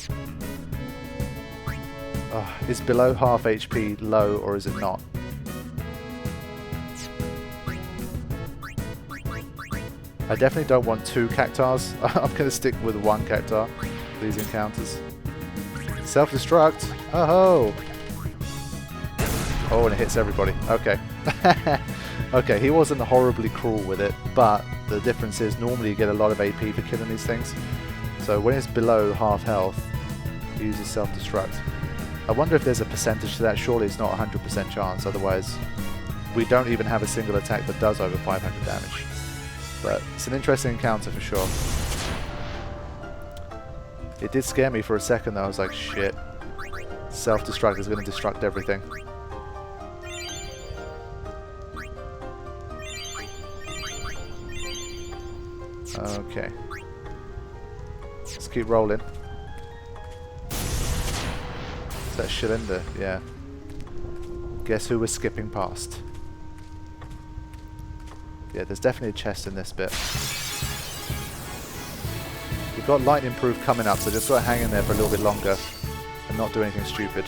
Oh, is below half HP low or is it not? I definitely don't want 2 cactars. I'm going to stick with 1 cactar for these encounters. Self-destruct! Oh-ho! Oh, and it hits everybody. Okay. Okay, he wasn't horribly cruel with it, but the difference is normally you get a lot of AP for killing these things. So when it's below half health, he uses self-destruct. I wonder if there's a percentage to that. Surely it's not 100% chance, otherwise we don't even have a single attack that does over 500 damage. But it's an interesting encounter for sure. It did scare me for a second though. I was like, shit. Self-destruct is going to destruct everything. Okay. Let's keep rolling. Is that Shilinda? Yeah. Guess who we're skipping past? Yeah, there's definitely a chest in this bit. We've got lightning proof coming up, so just got to hang in there for a little bit longer and not do anything stupid.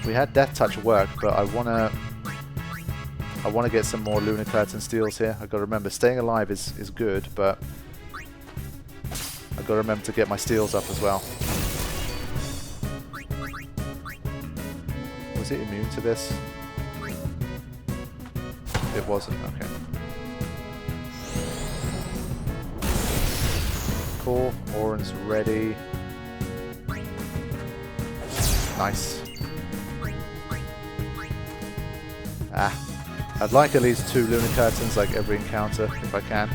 We had Death Touch work, but I wanna get some more Lunar Curtain steals here. I've got to remember, staying alive is good, but I've got to remember to get my steals up as well. Was it immune to this? It wasn't, okay. Cool, Oren's ready. Nice. Ah. I'd like at least 2 Lunar Curtains like every encounter, if I can.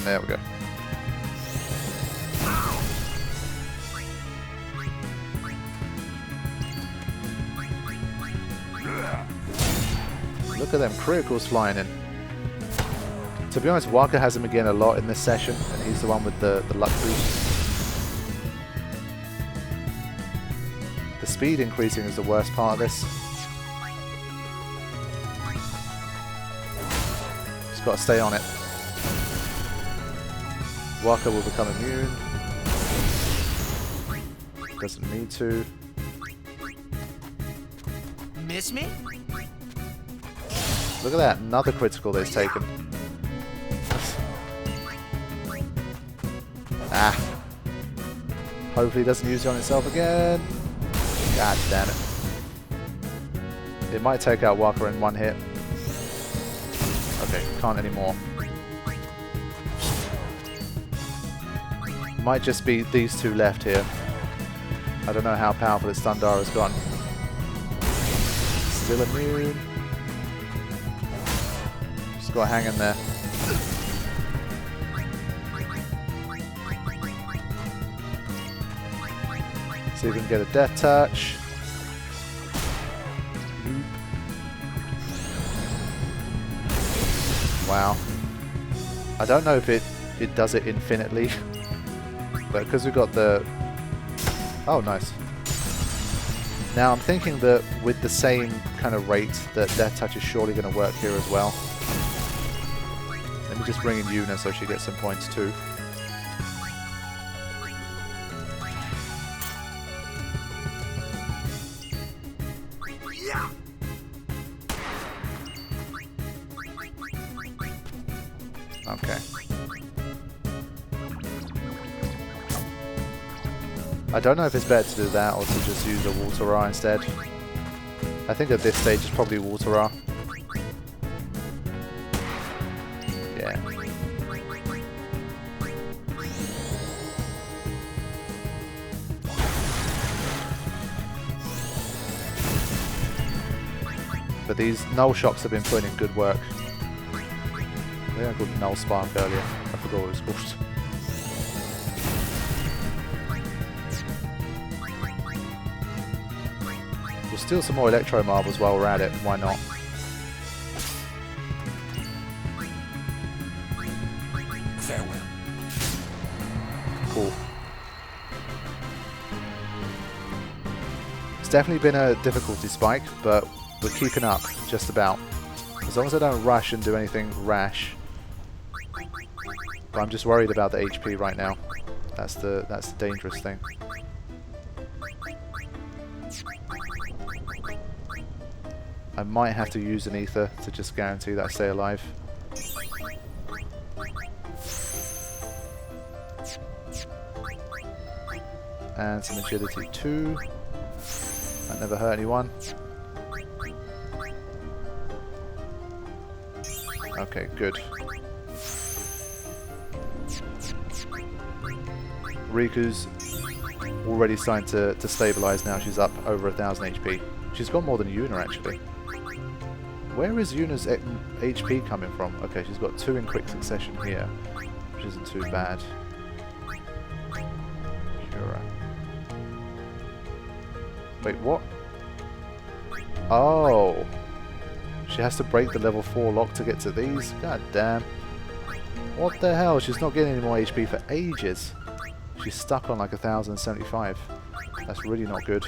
There we go. Look at them criticals flying in. To be honest, Waka has him again a lot in this session, and he's the one with the luck boost. The speed increasing is the worst part of this. Just got to stay on it. Waka will become immune. Doesn't need to. Miss me? Look at that, another critical that he's taken. Ah. Hopefully it doesn't use it on itself again. God damn it. It might take out Waka in 1 hit. Okay, can't anymore. Might just be these 2 left here. I don't know how powerful its Thundara has gone. Still immune. Just gotta hang in there. See if we can get a Death Touch. Wow. I don't know if it does it infinitely. But because we've got the... Oh, nice. Now I'm thinking that with the same kind of rate that Death Touch is surely going to work here as well. Let me just bring in Yuna so she gets some points too. Okay. I don't know if it's better to do that or to just use a water ra instead. I think at this stage it's probably water ra. Yeah. But these null shocks have been putting in good work. I think I called null spark earlier. I forgot what it was called. We'll steal some more electro marbles while we're at it. Why not? Farewell. Cool. It's definitely been a difficulty spike, but we're keeping up just about. As long as I don't rush and do anything rash. But I'm just worried about the HP right now. That's the dangerous thing. I might have to use an ether to just guarantee that I stay alive. And some agility too. That never hurt anyone. Okay, good. Riku's already starting to stabilize now. She's up over 1000 HP. She's got more than Yuna actually. Where is Yuna's HP coming from? Okay, she's got 2 in quick succession here, which isn't too bad. Sure. Wait, what? Oh! She has to break the level 4 lock to get to these? God damn. What the hell? She's not getting any more HP for ages. She's stuck on like 1075. That's really not good.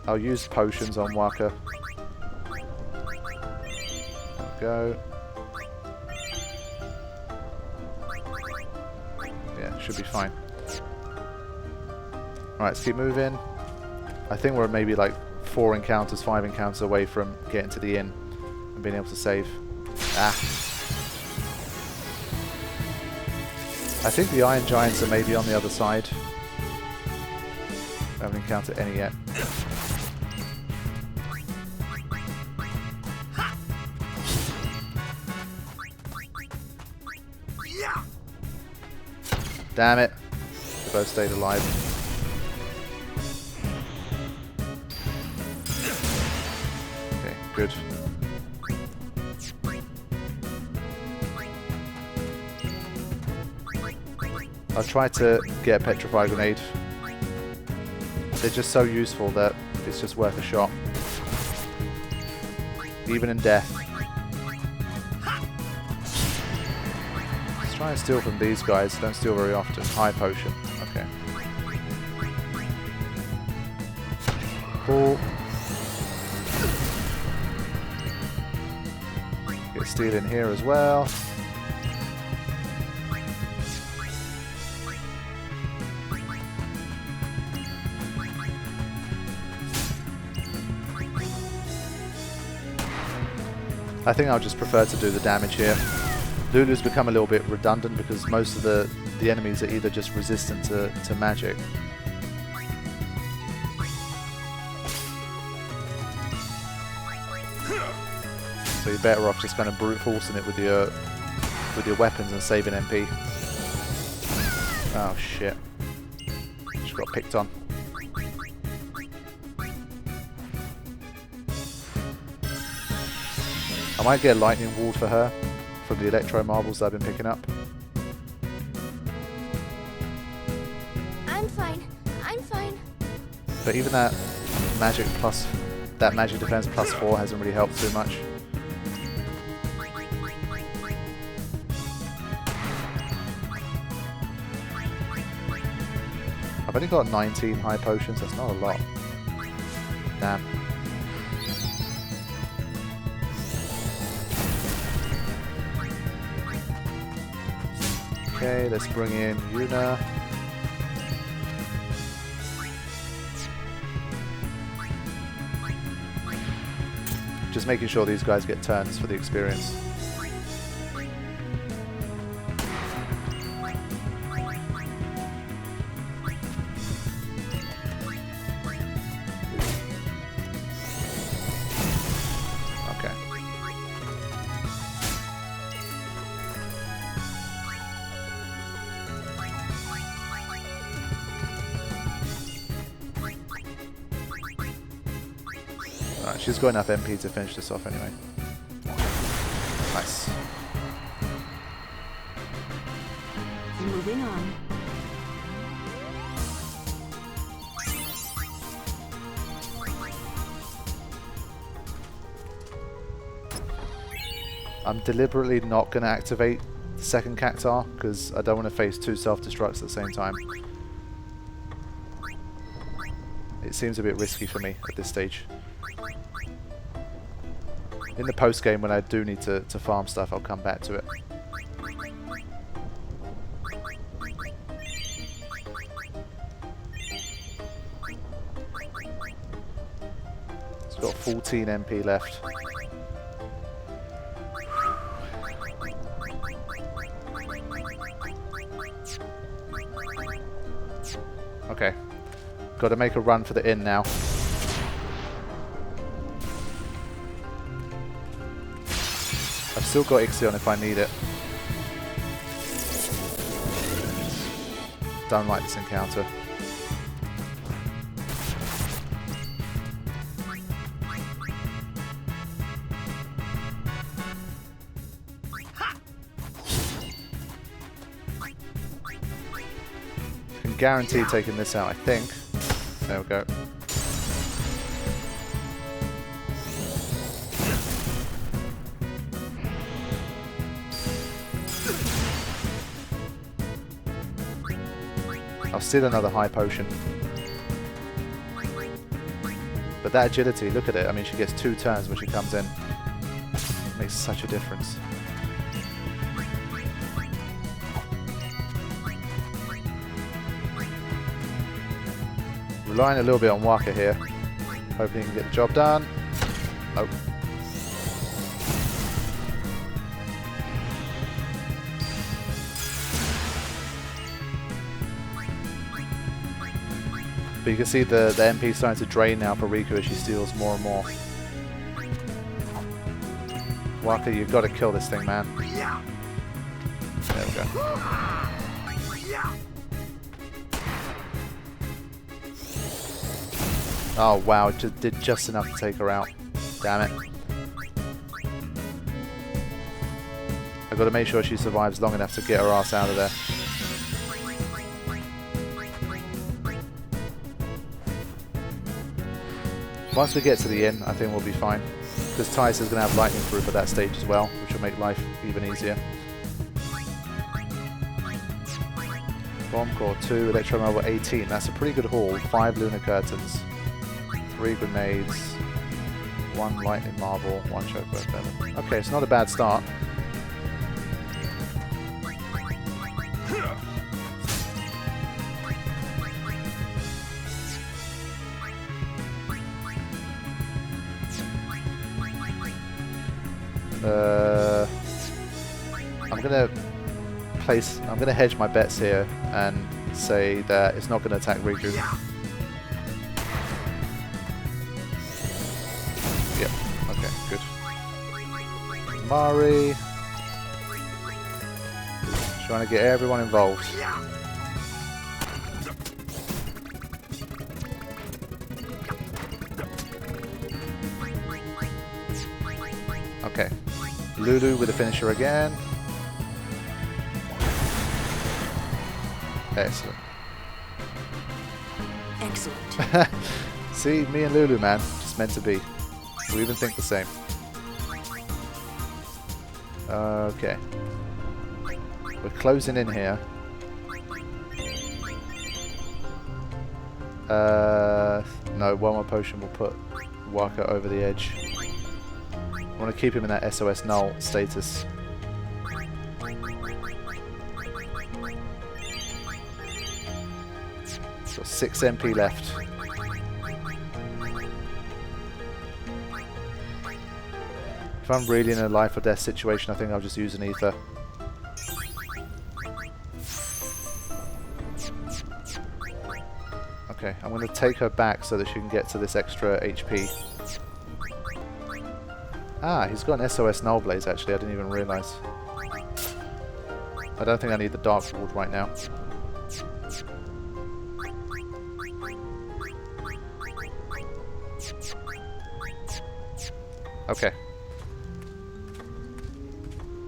I'll use potions on Waka. There we go. Yeah, should be fine. Alright, let's keep moving. I think we're maybe like 4 encounters, 5 encounters away from getting to the inn and being able to save. Ah. I think the Iron Giants are maybe on the other side. I haven't encountered any yet. Damn it. They both stayed alive. Okay, good. I'll try to get a Petrify Grenade. They're just so useful that it's just worth a shot. Even in death. Let's try and steal from these guys. Don't steal very often. High potion. Okay. Cool. Get steal in here as well. I think I'll just prefer to do the damage here. Lulu's become a little bit redundant because most of the enemies are either just resistant to magic. So you're better off just kind of brute forcing it with your weapons and saving MP. Oh shit. Just got picked on. I might get a lightning ward for her from the electro marbles that I've been picking up. I'm fine. I'm fine. But even that magic defense plus 4 hasn't really helped too much. I've only got 19 high potions, that's not a lot. Damn. Okay, let's bring in Yuna. Just making sure these guys get turns for the experience. Okay. Alright, she's got enough MP to finish this off anyway. Nice. Moving on. I'm deliberately not going to activate the second cactar because I don't want to face two self-destructs at the same time. It seems a bit risky for me at this stage. In the post-game, when I do need to farm stuff, I'll come back to it. It's got 14 MP left. Okay. Got to make a run for the inn now. I've still got Ixion if I need it. Don't like this encounter. Can guarantee taking this out, I think. There we go. I'll steal another high potion. But that agility, look at it. I mean, she gets 2 turns when she comes in. It makes such a difference. Relying a little bit on Waka here. Hoping he can get the job done. Nope. But you can see the MP starting to drain now for Riku as she steals more and more. Waka, you've got to kill this thing, man. There we go. Oh wow, it just did just enough to take her out. Damn it. I've got to make sure she survives long enough to get her ass out of there. Once we get to the inn, I think we'll be fine. Because Tysa's going to have lightning proof at that stage as well, which will make life even easier. Bomb core 2, electromobile 18. That's a pretty good haul. 5 lunar curtains, 3 grenades, 1 lightning marble, 1 choke feather. Okay, it's not a bad start. I'm gonna hedge my bets here and say that it's not gonna attack Riku. Yep, okay, good. Mari. Trying to get everyone involved. Okay. Lulu with the finisher again. Excellent. Excellent. See, me and Lulu, man, just meant to be. We even think the same. Okay. We're closing in here. No, one more potion will put Waka over the edge. I want to keep him in that SOS null status. Got 6 MP left. If I'm really in a life or death situation, I think I'll just use an ether. Okay, I'm going to take her back so that she can get to this extra HP. Ah, he's got an SOS Null Blaze actually, I didn't even realise. I don't think I need the Dark Ward right now. Okay.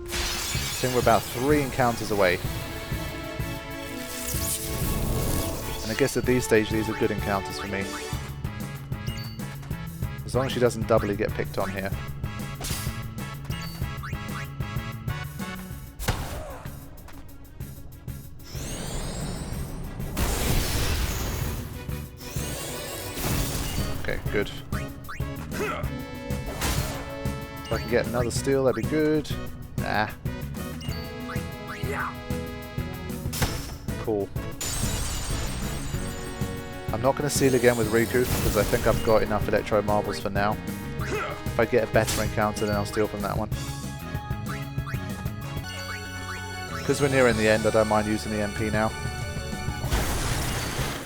I think we're about 3 encounters away. And I guess at these stages these are good encounters for me. As long as she doesn't doubly get picked on here. Okay, good. If I can get another steal, that'd be good. Nah. Cool. I'm not going to seal again with Riku, because I think I've got enough Electro Marbles for now. If I get a better encounter, then I'll steal from that one. Because we're nearing the end, I don't mind using the MP now.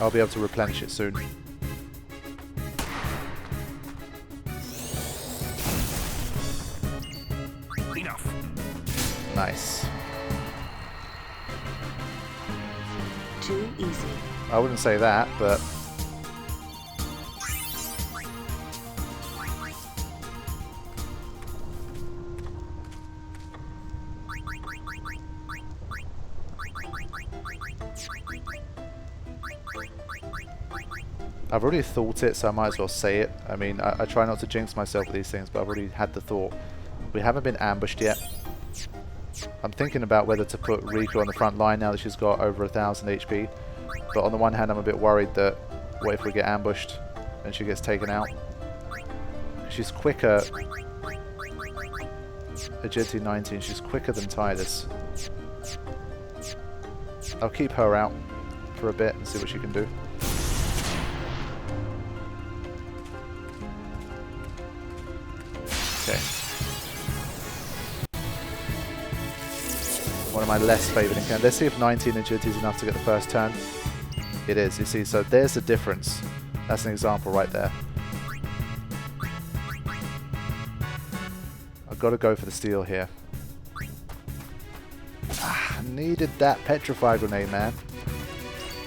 I'll be able to replenish it soon. Enough. Nice. Too easy. I wouldn't say that, but... I've already thought it, so I might as well say it. I mean, I try not to jinx myself with these things, but I've already had the thought. We haven't been ambushed yet. I'm thinking about whether to put Riku on the front line now that she's got over 1000 HP. But on the one hand, I'm a bit worried that what if we get ambushed and she gets taken out? She's quicker. Agility 19, she's quicker than Tidus. I'll keep her out for a bit and see what she can do. Okay. One of my less favoured encounters. Let's see if 19 agility is enough to get the first turn. It is, you see, so there's the difference. That's an example right there. I've got to go for the steal here. Ah, needed that Petrify Grenade, man.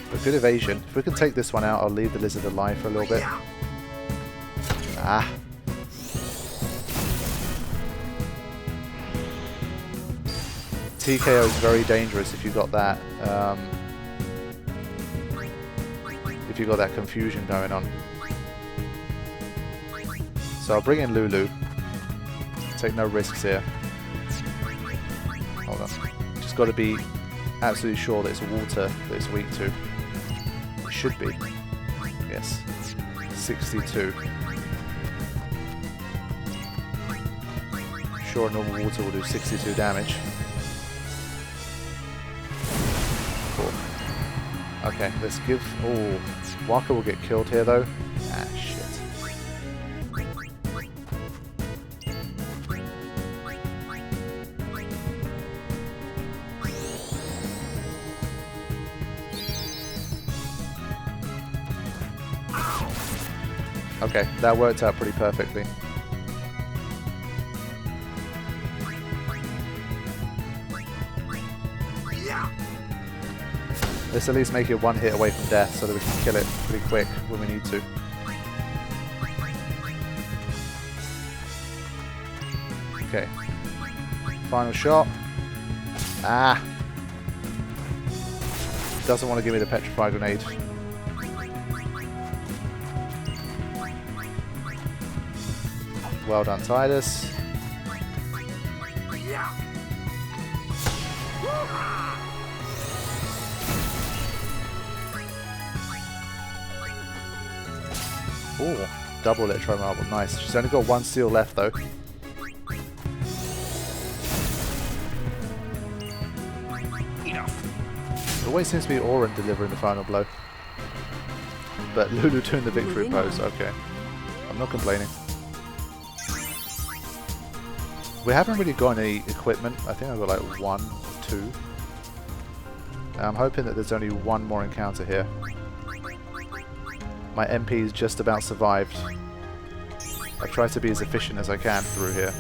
But good evasion. If we can take this one out, I'll leave the lizard alive for a little bit. Ah. TKO is very dangerous if you got that. If you got that confusion going on. So I'll bring in Lulu. Take no risks here. Hold on. Just got to be absolutely sure that it's water that it's weak to. It should be. Yes. 62. Sure, normal water will do 62 damage. Cool. Okay, let's give... Oh, Waka will get killed here though. Ah, shit. Okay, that worked out pretty perfectly. Let's at least make it one hit away from death so that we can kill it pretty quick when we need to. Okay. Final shot. Ah! Doesn't want to give me the Petrify Grenade. Well done, Tidus. Ooh, double Electro Marble, nice. She's only got one seal left though. Enough. It always seems to be Auron delivering the final blow. But Lulu doing the victory pose, okay. I'm not complaining. We haven't really got any equipment. I think I've got like 1, 2. I'm hoping that there's only one more encounter here. My MP's just about survived. I've tried to be as efficient as I can through here.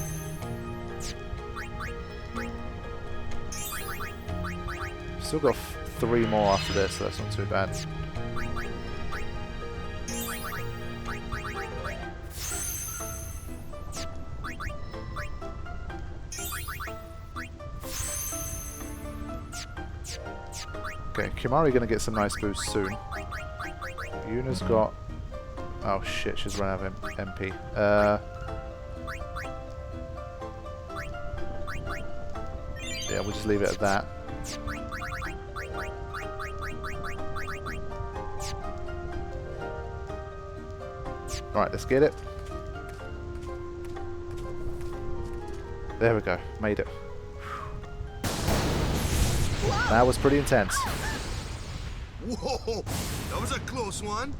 Still got 3 more after this, so that's not too bad. Okay, Kimari gonna get some nice boosts soon. Yuna's got... Oh shit, she's run out of MP. Yeah, we'll just leave it at that. Right, let's get it. There we go, made it. That was pretty intense. Whoa, that was a close one.